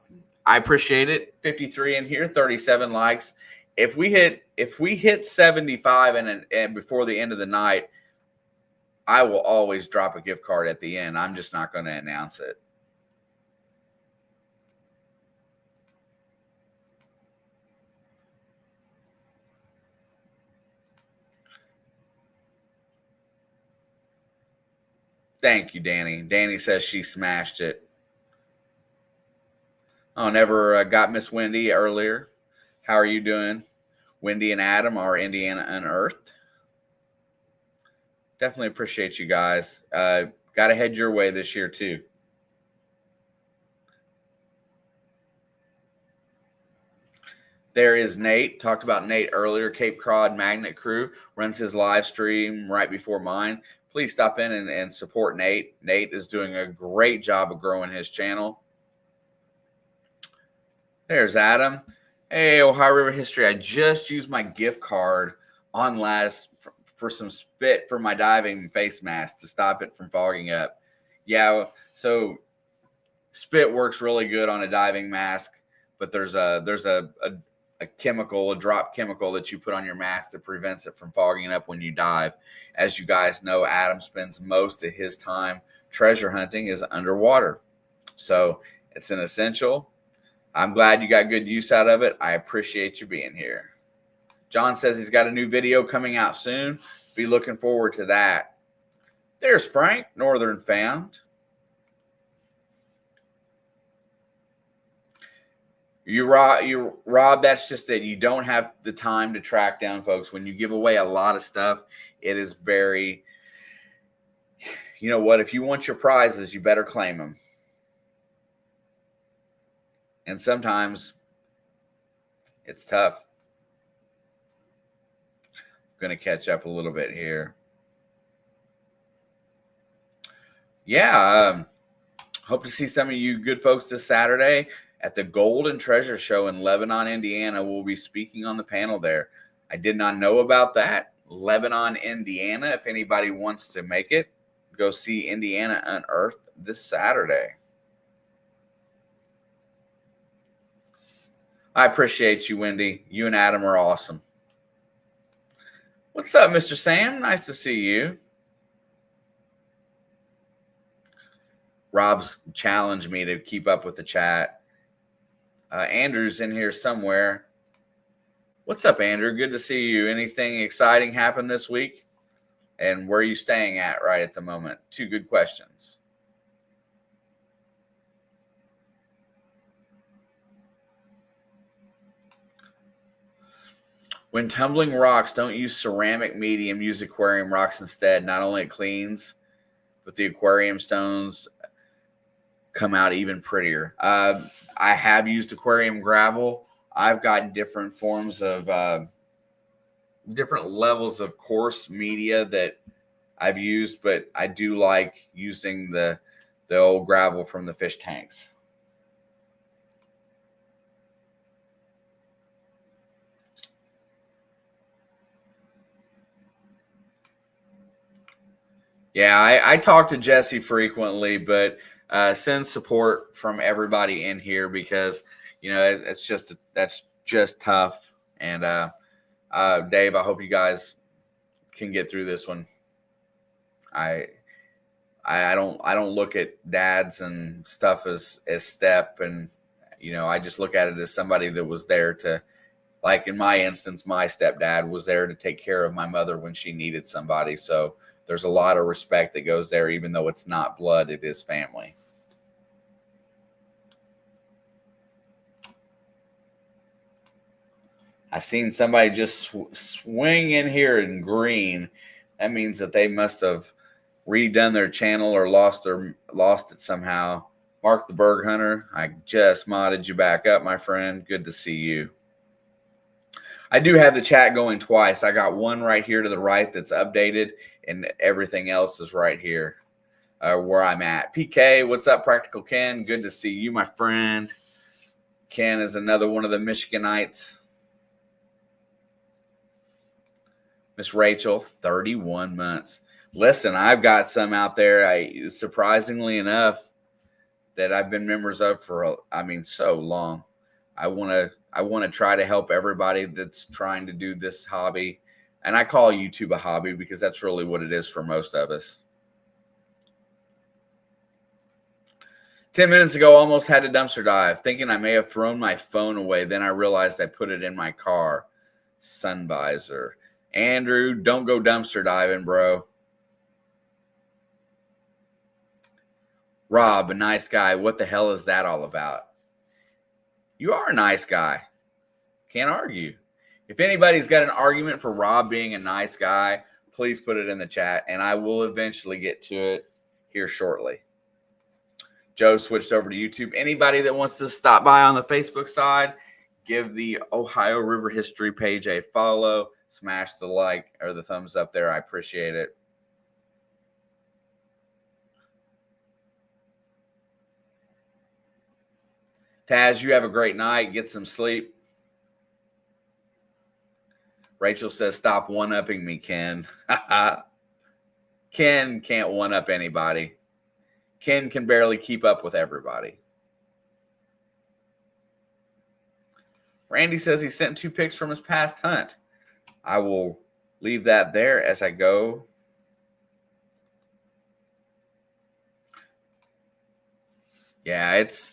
I appreciate it. 53 in here, 37 likes. If we hit 75 and before the end of the night, I will always drop a gift card at the end. I'm just not going to announce it. Thank you, Danny. Danny says she smashed it. Oh, never got Miss Wendy earlier. How are you doing? Wendy and Adam are Indiana Unearthed. Definitely appreciate you guys. Got to head your way this year, too. There is Nate. Talked about Nate earlier. Cape Cod Magnet Crew runs his live stream right before mine. Please stop in and support Nate. Nate is doing a great job of growing his channel. There's Adam. Hey, Ohio River History. I just used my gift card on last for some spit for my diving face mask to stop it from fogging up. Yeah, so spit works really good on a diving mask, but there's a chemical, a drop chemical that you put on your mask that prevents it from fogging up when you dive. As you guys know, Adam spends most of his time treasure hunting is underwater. So it's an essential. I'm glad you got good use out of it. I appreciate you being here. John says he's got a new video coming out soon. Be looking forward to that. There's Frank, Northern Found. Rob, that's just that you don't have the time to track down folks. When you give away a lot of stuff, it is very, you know what, if you want your prizes, you better claim them. And sometimes it's tough. I'm going to catch up a little bit here. Yeah, hope to see some of you good folks this Saturday at the Golden Treasure Show in Lebanon, Indiana. We'll be speaking on the panel there. I did not know about that. Lebanon, Indiana. If anybody wants to make it, go see Indiana Unearthed this Saturday. I appreciate you, Wendy. You and Adam are awesome. What's up, Mr. Sam? Nice to see you. Rob's challenged me to keep up with the chat. Andrew's in here somewhere. What's up, Andrew? Good to see you. Anything exciting happened this week? And where are you staying at right at the moment? Two good questions. When tumbling rocks, don't use ceramic medium. Use aquarium rocks instead. Not only it cleans, but the aquarium stones come out even prettier. I have used aquarium gravel. I've got different forms of different levels of coarse media that I've used, but I do like using the old gravel from the fish tanks. Yeah, I talk to Jesse frequently, but send support from everybody in here because that's just tough. And Dave, I hope you guys can get through this one. I don't look at dads and stuff as step, and I just look at it as somebody that was there to, like in my instance, my stepdad was there to take care of my mother when she needed somebody. So there's a lot of respect that goes there, even though it's not blood, it is family. I seen somebody just swing in here in green. That means that they must have redone their channel or lost it somehow. Mark the Berg Hunter, I just modded you back up, my friend. Good to see you. I do have the chat going twice. I got one right here to the right that's updated, and everything else is right here where I'm at. PK, what's up, Practical Ken? Good to see you, my friend. Ken is another one of the Michiganites. Miss Rachel, 31 months. Listen, I've got some out there. Surprisingly enough, that I've been members of for so long. I want to try to help everybody that's trying to do this hobby. And I call YouTube a hobby because that's really what it is for most of us. 10 minutes ago, almost had a dumpster dive, thinking I may have thrown my phone away. Then I realized I put it in my car. Sun visor. Andrew, don't go dumpster diving, bro. Rob, a nice guy. What the hell is that all about? You are a nice guy. Can't argue. If anybody's got an argument for Rob being a nice guy, please put it in the chat, and I will eventually get to it here shortly. Joe switched over to YouTube. Anybody that wants to stop by on the Facebook side, give the Ohio River History page a follow. Smash the like or the thumbs up there. I appreciate it. Taz, you have a great night. Get some sleep. Rachel says, stop one-upping me, Ken. Ken can't one-up anybody. Ken can barely keep up with everybody. Randy says he sent 2 pics from his past hunt. I will leave that there as I go. Yeah, it's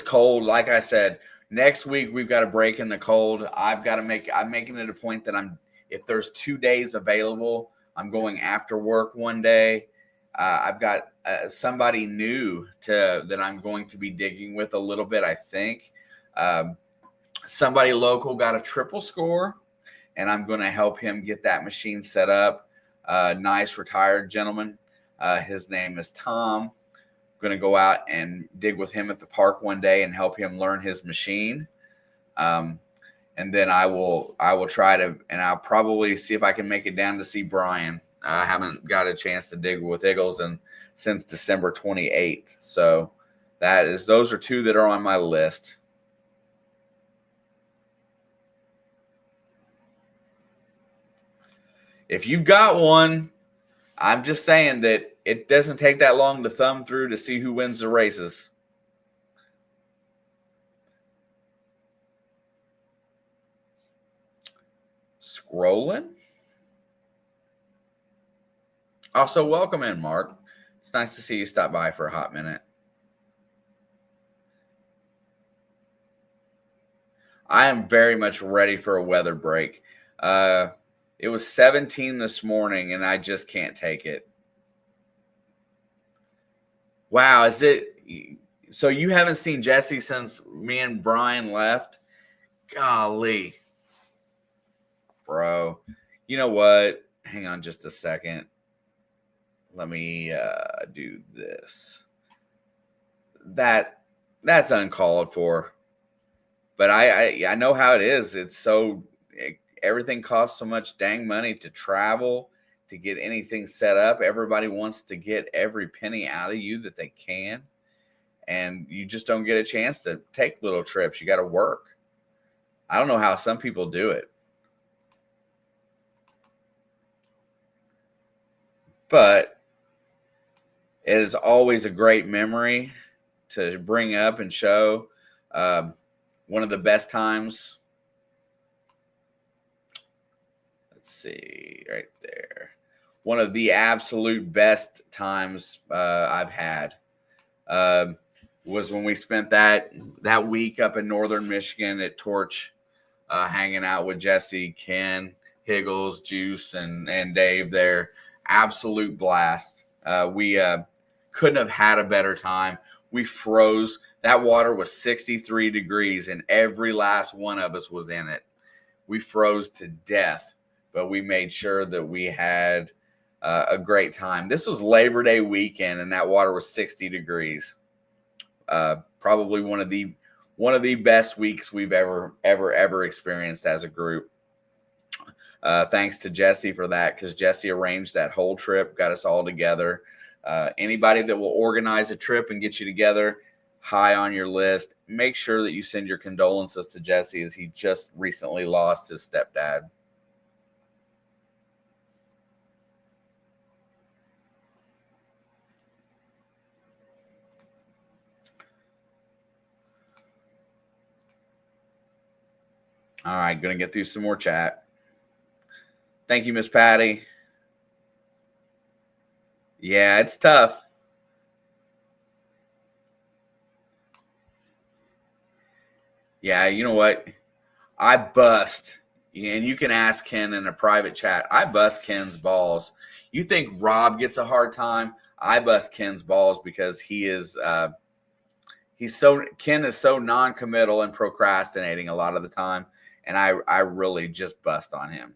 cold. Like I said, next week we've got a break in the cold. I'm making it a point that if there's 2 days available, I'm going after work one day. I've got somebody new that I'm going to be digging with a little bit, I think. Somebody local got a triple score, and I'm going to help him get that machine set up. Nice retired gentleman. His name is Tom. Going to go out and dig with him at the park one day and help him learn his machine. And then I will try to, and I'll probably see if I can make it down to see Brian. I haven't got a chance to dig with Eagles since December 28th. So those are 2 that are on my list. If you've got one, I'm just saying that it doesn't take that long to thumb through to see who wins the races. Scrolling. Also, welcome in, Mark. It's nice to see you stop by for a hot minute. I am very much ready for a weather break. It was 17 this morning, and I just can't take it. Wow, is it? So you haven't seen Jesse since me and Brian left? Golly. Bro. You know what? Hang on just a second. Let me do this. That's uncalled for. But I know how it is. Everything costs so much dang money to travel, to get anything set up. Everybody wants to get every penny out of you that they can. And you just don't get a chance to take little trips. You got to work. I don't know how some people do it. But it is always a great memory to bring up and show. One of the best times. Let's see, right there. One of the absolute best times I've had was when we spent that week up in northern Michigan at Torch, hanging out with Jesse, Ken, Higgles, Juice, and Dave there. Absolute blast. We couldn't have had a better time. We froze. That water was 63 degrees, and every last one of us was in it. We froze to death, but we made sure that we had a great time. This was Labor Day weekend, and that water was 60 degrees. Probably one of the best weeks we've ever experienced as a group. Thanks to Jesse for that, because Jesse arranged that whole trip, got us all together. Anybody that will organize a trip and get you together, high on your list. Make sure that you send your condolences to Jesse, as he just recently lost his stepdad. All right, going to get through some more chat. Thank you, Miss Patty. Yeah, it's tough. Yeah, you know what? I bust, and you can ask Ken in a private chat. I bust Ken's balls. You think Rob gets a hard time? I bust Ken's balls because Ken is so non-committal and procrastinating a lot of the time, and I really just bust on him.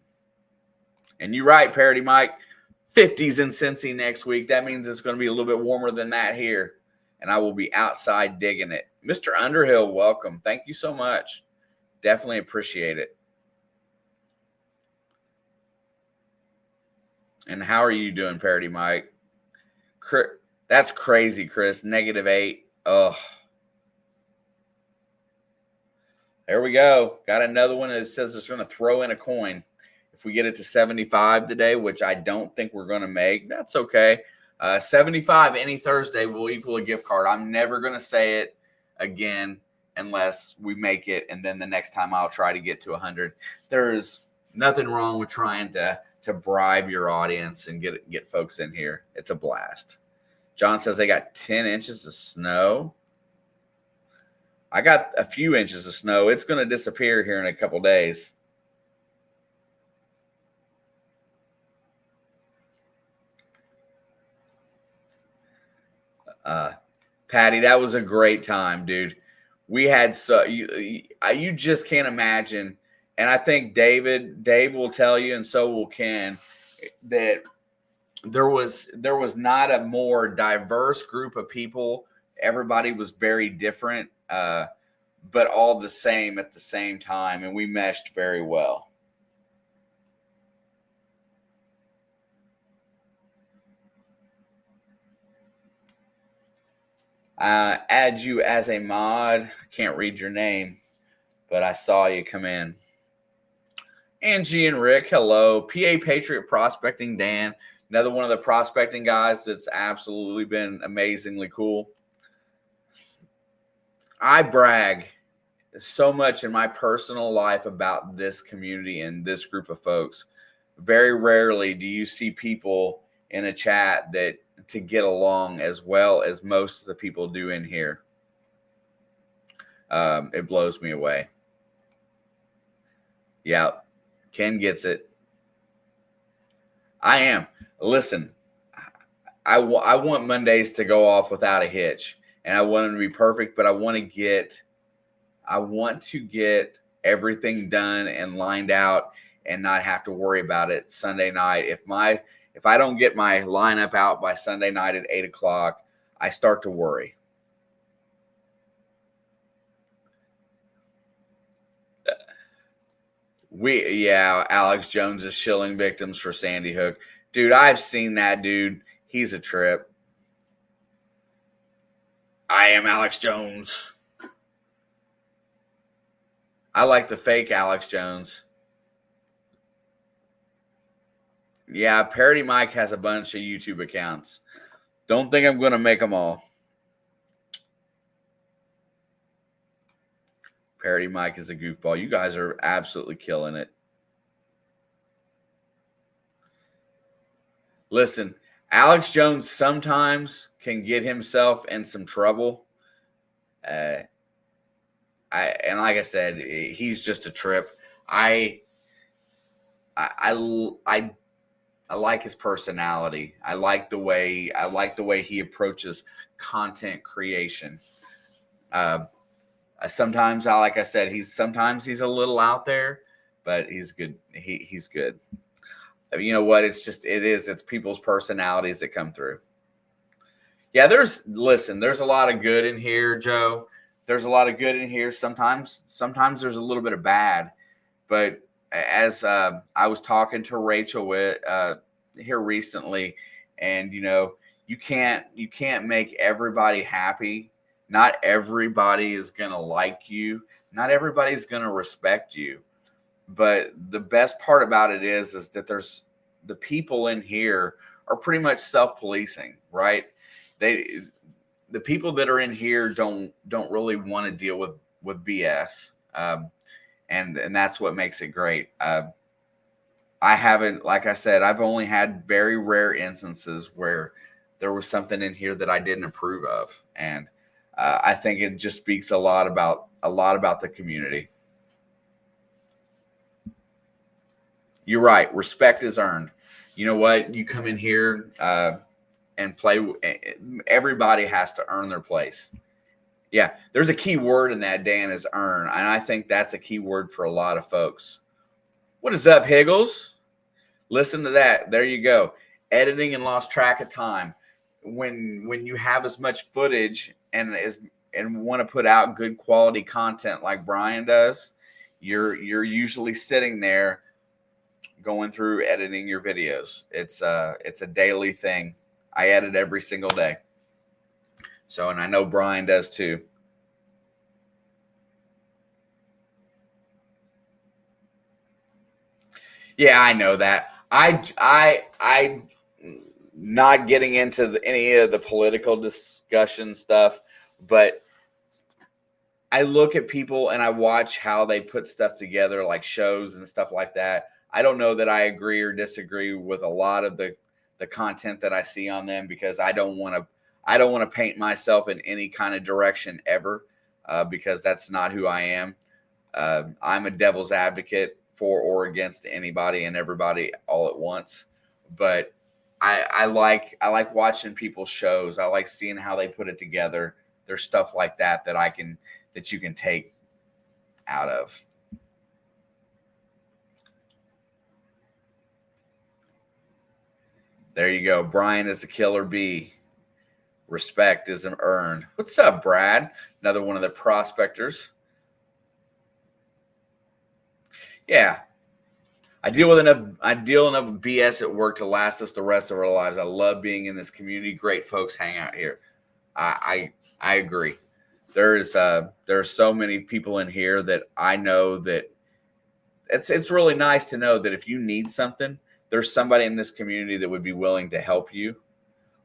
And you're right, Parody Mike. 50s in Cincy next week. That means it's going to be a little bit warmer than that here, and I will be outside digging it. Mr. Underhill, welcome. Thank you so much. Definitely appreciate it. And how are you doing, Parody Mike? That's crazy, Chris. -8. Oh, there we go. Got another one that says it's going to throw in a coin. If we get it to 75 today, which I don't think we're going to make, that's okay. 75 any Thursday will equal a gift card. I'm never going to say it again unless we make it, and then the next time I'll try to get to 100. There's nothing wrong with trying to bribe your audience and get folks in here. It's a blast. John says they got 10 inches of snow. I got a few inches of snow. It's going to disappear here in a couple days. Patty, that was a great time, dude. We had you just can't imagine, and I think Dave will tell you, and so will Ken, that there was not a more diverse group of people. Everybody was very different, but all the same at the same time, and we meshed very well. Add you as a mod. I can't read your name, but I saw you come in. Angie and Rick, hello. PA Patriot Prospecting Dan, another one of the prospecting guys that's absolutely been amazingly cool. I brag so much in my personal life about this community and this group of folks. Very rarely do you see people in a chat that to get along as well as most of the people do in here. It blows me away. Yeah, Ken gets it. I am. Listen, I want Mondays to go off without a hitch, and I want them to be perfect, but I want to get everything done and lined out and not have to worry about it Sunday night. If I don't get my lineup out by Sunday night at 8:00, I start to worry. Alex Jones is shilling victims for Sandy Hook. Dude, I've seen that dude. He's a trip. I am Alex Jones. I like the fake Alex Jones. Yeah, Parody Mike has a bunch of YouTube accounts. Don't think I'm going to make them all. Parody Mike is a goofball. You guys are absolutely killing it. Listen, Alex Jones sometimes can get himself in some trouble. And like I said, he's just a trip. I like his personality. I like the way he approaches content creation. Sometimes, like I said, he's a little out there, but he's good. He's good. You know what? It's people's personalities that come through. Yeah, there's a lot of good in here, Joe. There's a lot of good in here. Sometimes there's a little bit of bad, but as I was talking to Rachel here recently, and you can't make everybody happy. Not everybody is gonna like you. Not everybody's gonna respect you. But the best part about it is that there's the people in here are pretty much self-policing, right? The people that are in here don't really want to deal with BS. and that's what makes it great. I haven't, like I said, I've only had very rare instances where there was something in here that I didn't approve of, and I think it just speaks a lot about the community. You're right. Respect is earned. You know what? You come in here and play. Everybody has to earn their place. Yeah, there's a key word in that, Dan, is earn, and I think that's a key word for a lot of folks. What is up, Higgles? Listen to that. There you go. Editing and lost track of time. When you have as much footage and want to put out good quality content like Brian does, you're usually sitting there going through editing your videos. It's a daily thing. I edit every single day. So, and I know Brian does too. Yeah, I know that. I not getting into any of the political discussion stuff, but I look at people and I watch how they put stuff together, like shows and stuff like that. I don't know that I agree or disagree with a lot of the content that I see on them, because I don't want to paint myself in any kind of direction ever, because that's not who I am. I'm a devil's advocate for or against anybody and everybody all at once. But I like watching people's shows. I like seeing how they put it together. There's stuff like that that you can take out of. There you go. Brian is a killer bee. Respect isn't earned. What's up, Brad? Another one of the prospectors. Yeah. I deal enough BS at work to last us the rest of our lives. I love being in this community. Great folks hang out here. I agree. There are so many people in here that I know that it's really nice to know that if you need something, there's somebody in this community that would be willing to help you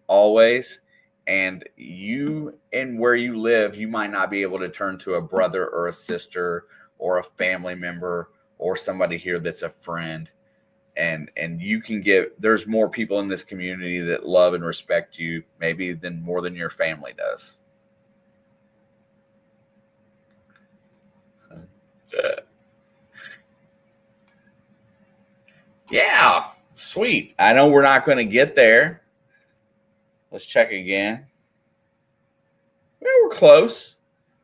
always. And where you live, you might not be able to turn to a brother or a sister or a family member or somebody here that's a friend. And you can there's more people in this community that love and respect you, maybe more than your family does. Yeah, sweet. I know we're not going to get there. Let's check again. Well, we're close.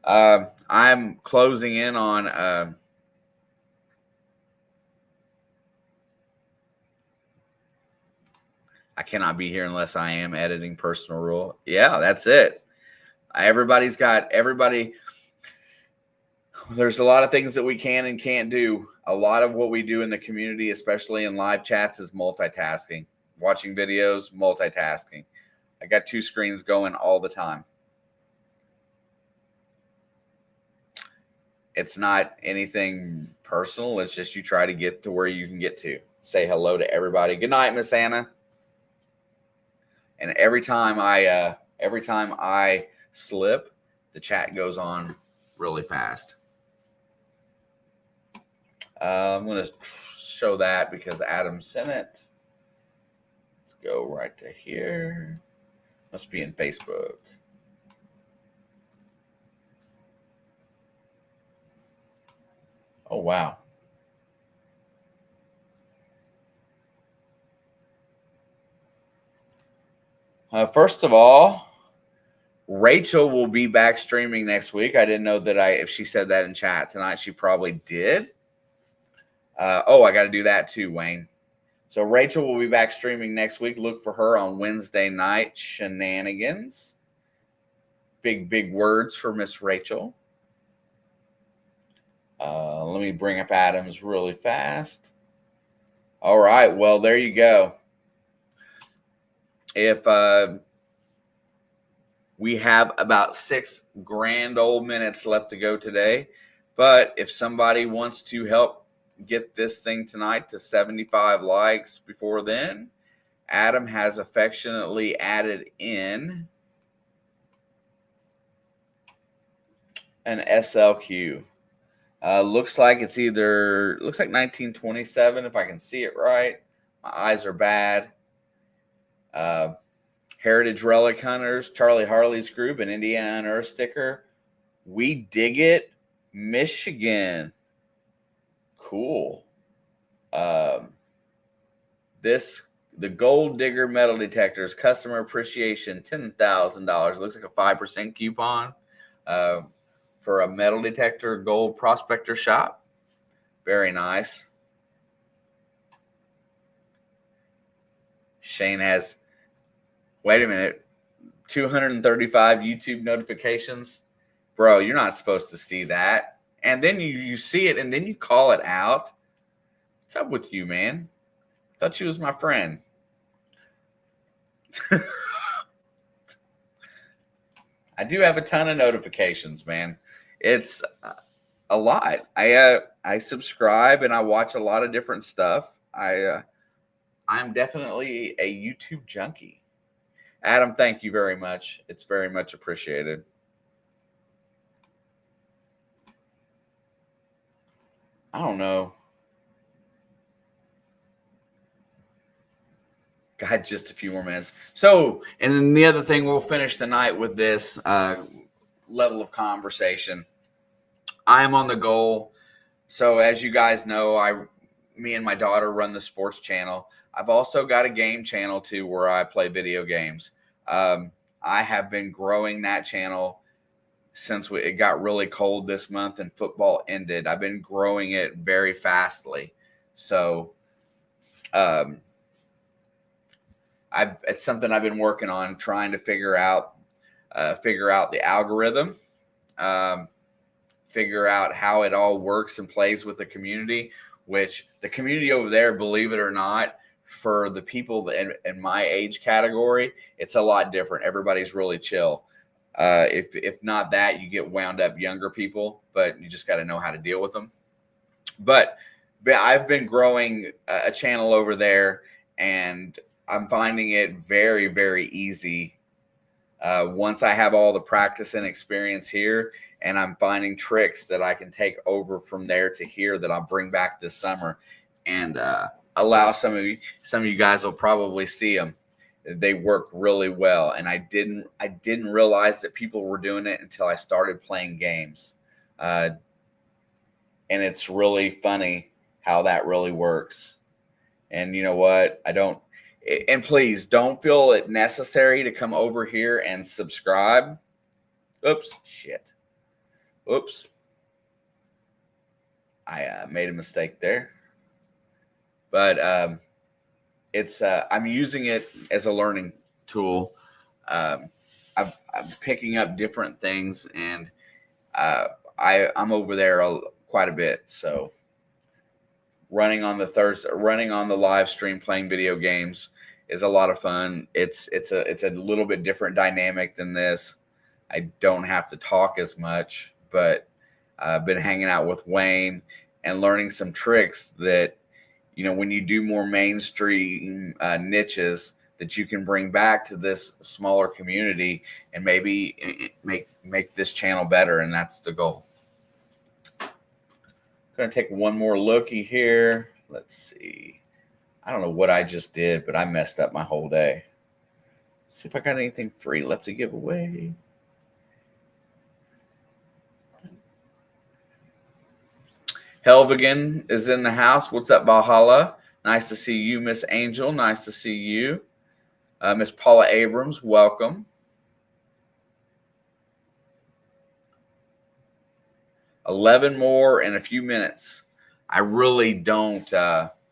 I'm closing in on. I cannot be here unless I am editing personal rule. Yeah, that's it. Everybody. There's a lot of things that we can and can't do. A lot of what we do in the community, especially in live chats, is multitasking. Watching videos, multitasking. I got 2 screens going all the time. It's not anything personal. It's just you try to get to where you can get to. Say hello to everybody. Good night, Miss Anna. And every time I slip, the chat goes on really fast. I'm going to show that because Adam sent it. Let's go right to here. Must be in Facebook. Oh, wow. First of all, Rachel will be back streaming next week. I didn't know that if she said that in chat tonight, she probably did. I got to do that too, Wayne. So Rachel will be back streaming next week. Look for her on Wednesday night shenanigans. Big words for Miss Rachel. Let me bring up Adams really fast. All right. Well, there you go. If we have about 6 grand old minutes left to go today, but if somebody wants to help get this thing tonight to 75 likes before then, Adam has affectionately added in an SLQ. Looks like 1927 if I can see it right. My eyes are bad. Heritage Relic Hunters, Charlie Harley's group, and Indiana Unearthed sticker. We dig it, Michigan. Cool. The Gold Digger metal detectors, customer appreciation, $10,000. Looks like a 5% coupon for a metal detector gold prospector shop. Very nice. Shane has, wait a minute, 235 YouTube notifications. Bro, you're not supposed to see that. And then you see it and then you call it out. What's up with you, man? I thought you was my friend. I do have a ton of notifications, man. It's a lot. I subscribe and I watch a lot of different stuff. I'm definitely a YouTube junkie. Adam, thank you very much. It's very much appreciated. I don't know. Got just a few more minutes. So, and then the other thing, we'll finish the night with this level of conversation. I'm on the goal. So, as you guys know, me and my daughter run the sports channel. I've also got a game channel too, where I play video games. I have been growing that channel since it got really cold this month and football ended. I've been growing it very fastly. So, it's something I've been working on, trying to figure out the algorithm, figure out how it all works and plays with the community. Which the community over there, believe it or not, for the people in my age category, it's a lot different. Everybody's really chill. If not that, you get wound up younger people, but you just got to know how to deal with them. But I've been growing a channel over there, and I'm finding it very, very easy once I have all the practice and experience here, and I'm finding tricks that I can take over from there to here that I'll bring back this summer, and allow some of you guys will probably see them. They work really well, and I didn't realize that people were doing it until I started playing games, and it's really funny how that really works. And you know what? And please don't feel it necessary to come over here and subscribe. Oops, shit. Oops. I made a mistake there. But I'm using it as a learning tool. I'm picking up different things, and I'm over there quite a bit. So running on the live stream, playing video games is a lot of fun. It's a little bit different dynamic than this. I don't have to talk as much, but I've been hanging out with Wayne and learning some tricks that, when you do more mainstream niches, that you can bring back to this smaller community and maybe make this channel better. And that's the goal. Going to take one more looky here. Let's see. I don't know what I just did, but I messed up my whole day. Let's see if I got anything free left to give away. Helvigan is in the house. What's up, Valhalla? Nice to see you, Miss Angel. Nice to see you. Miss Paula Abrams, welcome. 11 more in a few minutes. I really don't,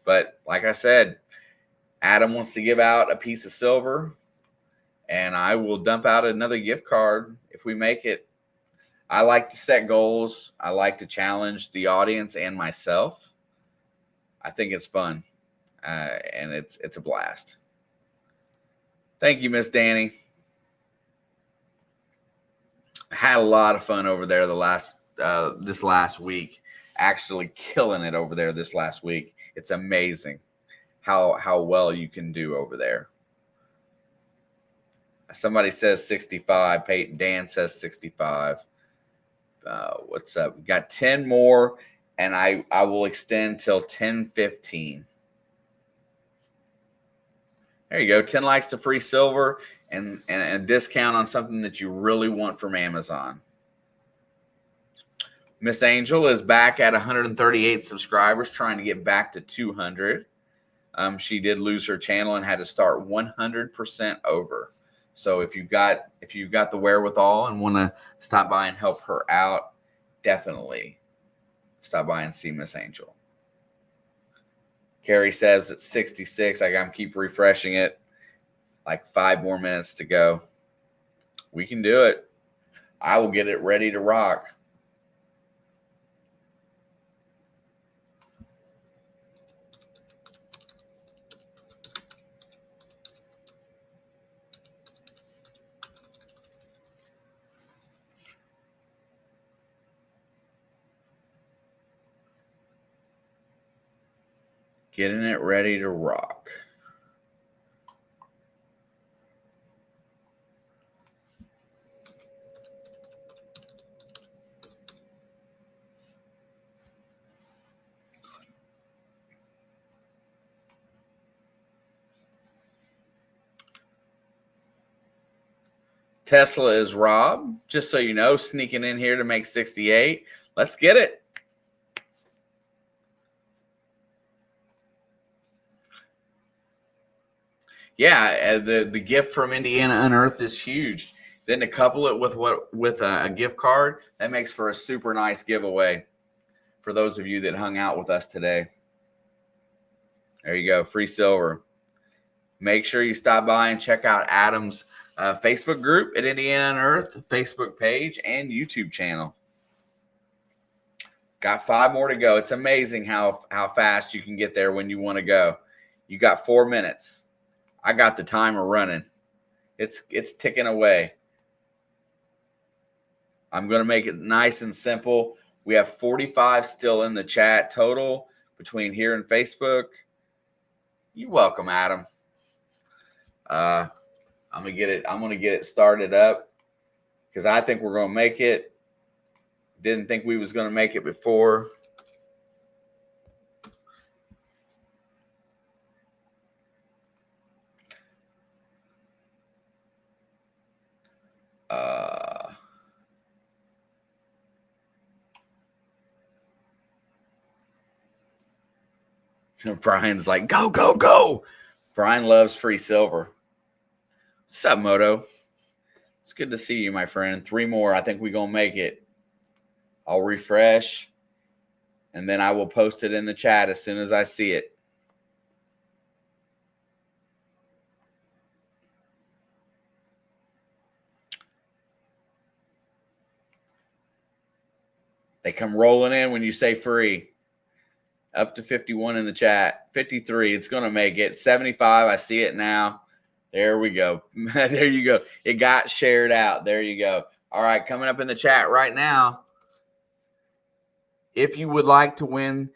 but like I said, Adam wants to give out a piece of silver, and I will dump out another gift card if we make it. I like to set goals. I like to challenge the audience and myself. I think it's fun, and it's a blast. Thank you, Miss Danny. I had a lot of fun over there this last week. Actually killing it over there this last week. It's amazing how well you can do over there. Somebody says 65. Dan says 65. What's up? We got 10 more, and I will extend till 10:15. There you go. 10 likes to free silver and a discount on something that you really want from Amazon. Miss Angel is back at 138 subscribers, trying to get back to 200. She did lose her channel and had to start 100% over. So if you've got the wherewithal and want to stop by and help her out, definitely stop by and see Miss Angel. Carrie says it's 66. I got to keep refreshing it. Like 5 more minutes to go. We can do it. I will get it ready to rock. Getting it ready to rock. Tesla is Rob, just so you know, sneaking in here to make 68. Let's get it. Yeah, the gift from Indiana Unearthed is huge. Then to couple it with a gift card, that makes for a super nice giveaway for those of you that hung out with us today. There you go, free silver. Make sure you stop by and check out Adam's Facebook group at Indiana Unearthed, Facebook page, and YouTube channel. Got 5 more to go. It's amazing how fast you can get there when you want to go. You got 4 minutes. I got the timer running. It's ticking away. I'm going to make it nice and simple. We have 45 still in the chat total between here and Facebook. You're welcome, Adam. I'm gonna get it started up because I think we're gonna make it. Didn't think we was gonna make it before. Brian's like, go, go, go. Brian loves free silver. What's up, Moto? It's good to see you, my friend. 3 more. I think we're going to make it. I'll refresh, and then I will post it in the chat as soon as I see it. They come rolling in when you say free. Up to 51 in the chat. 53. It's going to make it. 75. I see it now. There we go. There you go. It got shared out. There you go. All right. Coming up in the chat right now. If you would like to win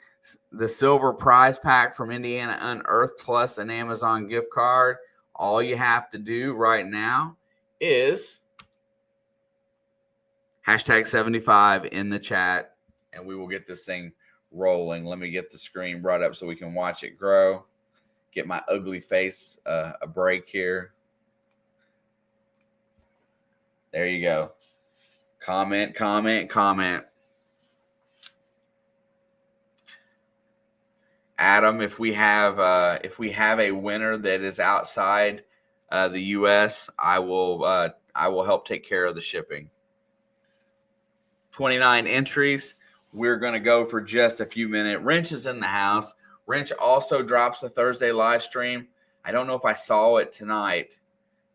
the silver prize pack from Indiana Unearthed plus an Amazon gift card, all you have to do right now is hashtag 75 in the chat, and we will get this thing rolling. Let me get the screen brought up so we can watch it grow. Get my ugly face a break here. There you go. Comment, comment, comment. Adam, if we have a winner that is outside the U.S., I will help take care of the shipping. 29 entries. We're going to go for just a few minutes. Wrench is in the house. Wrench also drops the Thursday live stream. I don't know if I saw it tonight,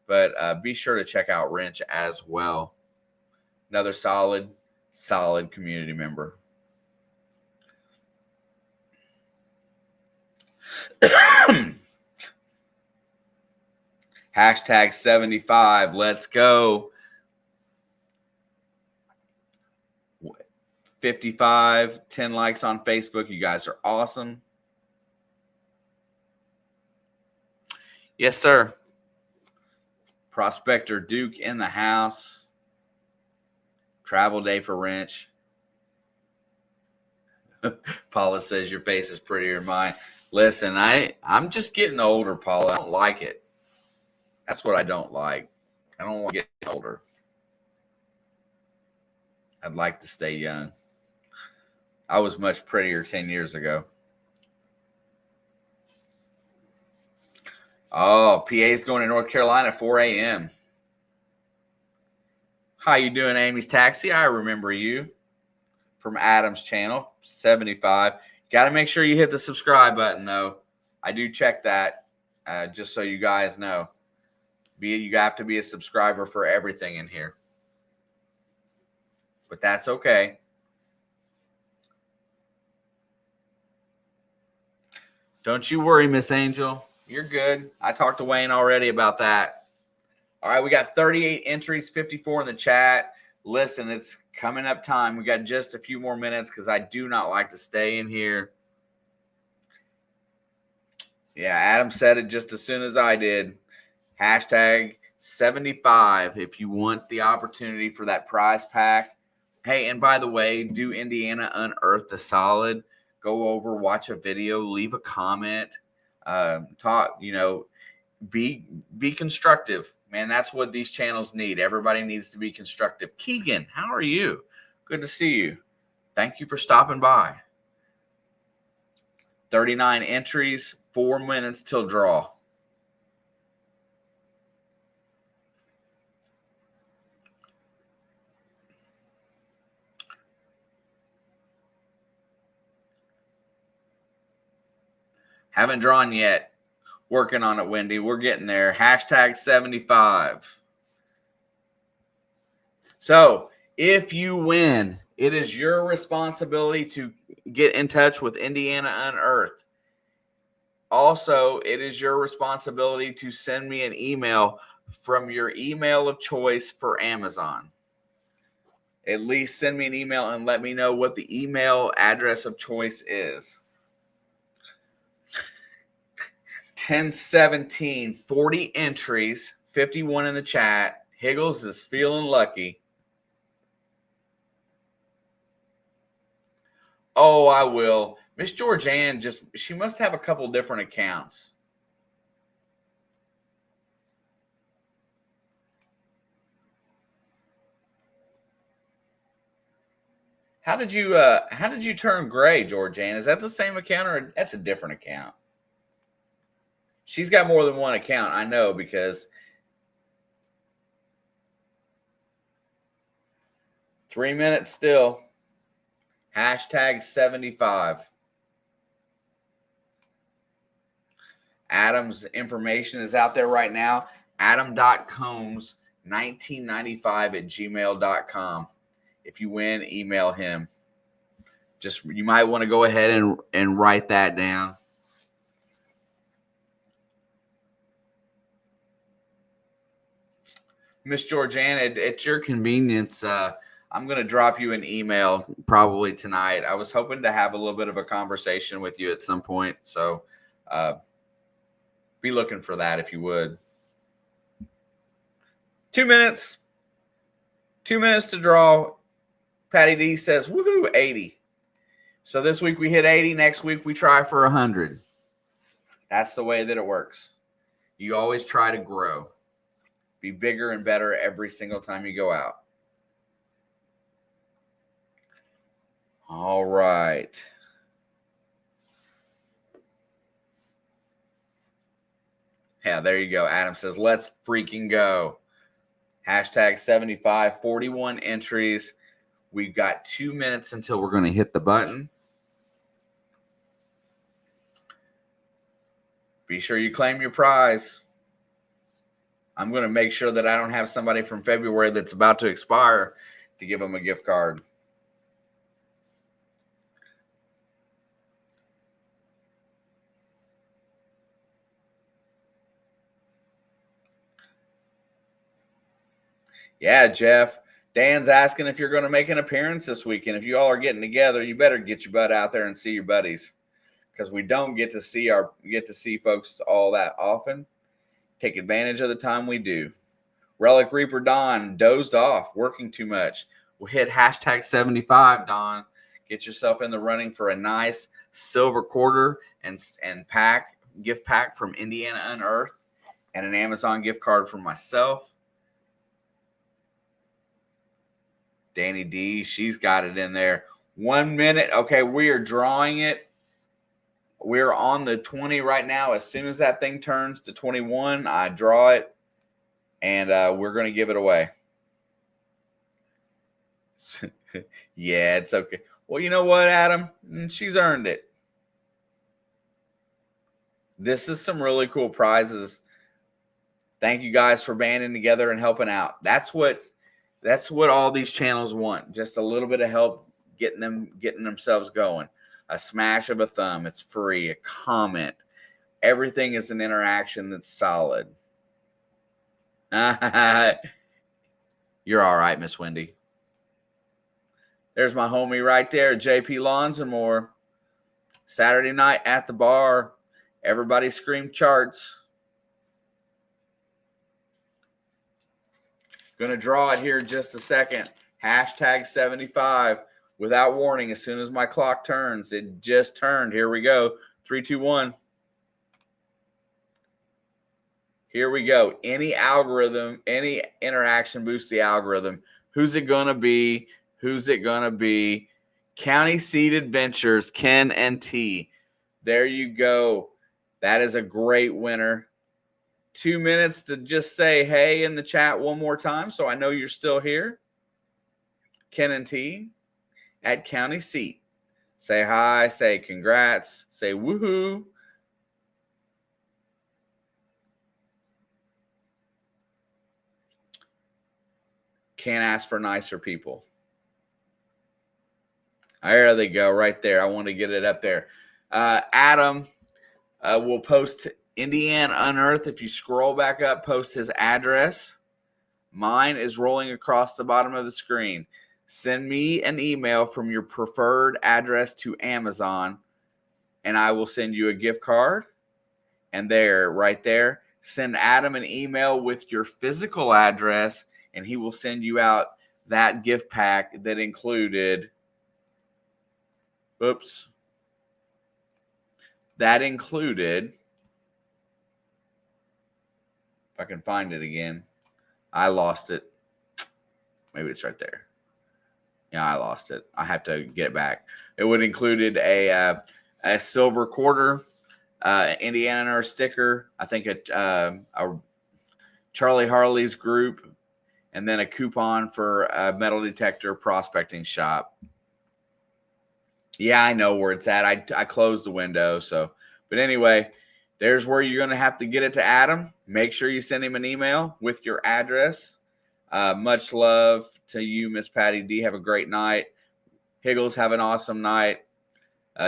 but be sure to check out Wrench as well. Another solid community member. Hashtag 75. Let's go. 55, 10 likes on Facebook. You guys are awesome. Yes, sir. Prospector Duke in the house. Travel day for wrench. Paula says your face is prettier than mine. Listen, I'm just getting older, Paula. I don't like it. That's what I don't like. I don't want to get older. I'd like to stay young. I was much prettier 10 years ago. Oh, PA's going to North Carolina at 4 a.m. How you doing, Amy's Taxi? I remember you from Adam's channel, 75. Got to make sure you hit the subscribe button, though. I do check that, just so you guys know. You have to be a subscriber for everything in here. But that's okay. Don't you worry, Miss Angel. You're good. I talked to Wayne already about that. All right, we got 38 entries, 54 in the chat. Listen, it's coming up time. We got just a few more minutes because I do not like to stay in here. Yeah, Adam said it just as soon as I did. Hashtag 75 if you want the opportunity for that prize pack. Hey, and by the way, do Indiana Unearthed the Solid. Go over, watch a video, leave a comment, talk, be constructive. Man, that's what these channels need. Everybody needs to be constructive. Keegan, how are you? Good to see you. Thank you for stopping by. 39 entries, 4 minutes till draw. Haven't drawn yet. Working on it, Wendy. We're getting there. Hashtag 75. So if you win, it is your responsibility to get in touch with Indiana Unearthed. Also, it is your responsibility to send me an email from your email of choice for Amazon. At least send me an email and let me know what the email address of choice is. 10-17, 40 entries, 51 in the chat. Higgles is feeling lucky. Oh, I will. Miss Georgianne she must have a couple different accounts. How did you turn gray, Georgianne? Is that the same account or that's a different account? She's got more than one account, I know, because 3 minutes still. Hashtag 75. Adam's information is out there right now. Adam.combs1995@gmail.com. If you win, email him. You might want to go ahead and write that down. Miss Georgianne, at your convenience, I'm going to drop you an email probably tonight. I was hoping to have a little bit of a conversation with you at some point. So be looking for that if you would. 2 minutes. 2 minutes to draw. Patty D says, woohoo, 80. So this week we hit 80. Next week we try for 100. That's the way that it works. You always try to grow. Be bigger and better every single time you go out. All right. Yeah, there you go. Adam says, let's freaking go. Hashtag 75, 41 entries. We've got 2 minutes until we're going to hit the button. Be sure you claim your prize. I'm going to make sure that I don't have somebody from February that's about to expire to give them a gift card. Yeah, Jeff. Dan's asking if you're going to make an appearance this weekend. If you all are getting together, you better get your butt out there and see your buddies, because we don't get to see folks all that often. Take advantage of the time we do. Relic Reaper Don dozed off, working too much. We'll hit hashtag 75, Don. Get yourself in the running for a nice silver quarter and gift pack from Indiana Unearthed and an Amazon gift card for myself. Danny D, she's got it in there. 1 minute. Okay, we are drawing it. We're on the 20 right now. As soon as that thing turns to 21, I draw it, and we're going to give it away. Yeah, it's okay. Well, you know what, Adam? She's earned it. This is some really cool prizes. Thank you guys for banding together and helping out. That's what all these channels want. Just a little bit of help getting themselves going. A smash of a thumb. It's free. A comment. Everything is an interaction that's solid. You're all right, Miss Wendy. There's my homie right there, JP Lawns and more. Saturday night at the bar. Everybody scream charts. Going to draw it here in just a second. Hashtag 75. Without warning, as soon as my clock turns. It just turned. Here we go. 3, 2, 1. Here we go. Any algorithm, any interaction boosts the algorithm. Who's it going to be? Who's it going to be? County Seed Adventures, Ken and T. There you go. That is a great winner. 2 minutes to just say hey in the chat one more time so I know you're still here. Ken and T at County Seat. Say hi, say congrats, say woohoo. Can't ask for nicer people. There they go, right there. I want to get it up there. Adam will post Indiana Unearthed. If you scroll back up, post his address. Mine is rolling across the bottom of the screen. Send me an email from your preferred address to Amazon, and I will send you a gift card. And there, right there, send Adam an email with your physical address, and he will send you out that gift pack that included that included, if I can find it again, I lost it. Maybe it's right there. Yeah, I lost it. I have to get it back. It would included a silver quarter, Indiana Unearthed sticker, I think a Charlie Harley's group, and then a coupon for a metal detector prospecting shop. Yeah, I know where it's at. I closed the window. But anyway, there's where you're going to have to get it to Adam. Make sure you send him an email with your address. Much love to you, Miss Patty D. Have a great night. Higgles, have an awesome night.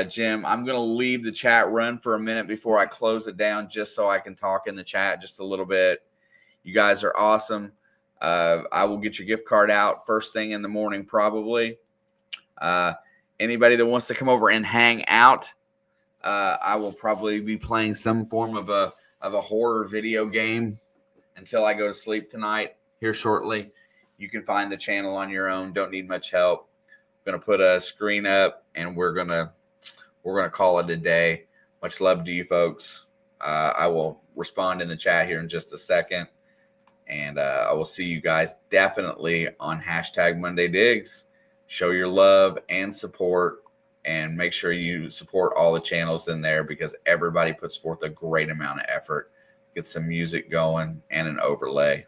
Jim, I'm going to leave the chat run for a minute before I close it down just so I can talk in the chat just a little bit. You guys are awesome. I will get your gift card out first thing in the morning probably. Anybody that wants to come over and hang out, I will probably be playing some form of a horror video game until I go to sleep tonight here shortly. You can find the channel on your own. Don't need much help. I'm going to put a screen up, and we're gonna call it a day. Much love to you folks. I will respond in the chat here in just a second, and I will see you guys definitely on hashtag Monday Digs. Show your love and support, and make sure you support all the channels in there because everybody puts forth a great amount of effort. Get some music going and an overlay.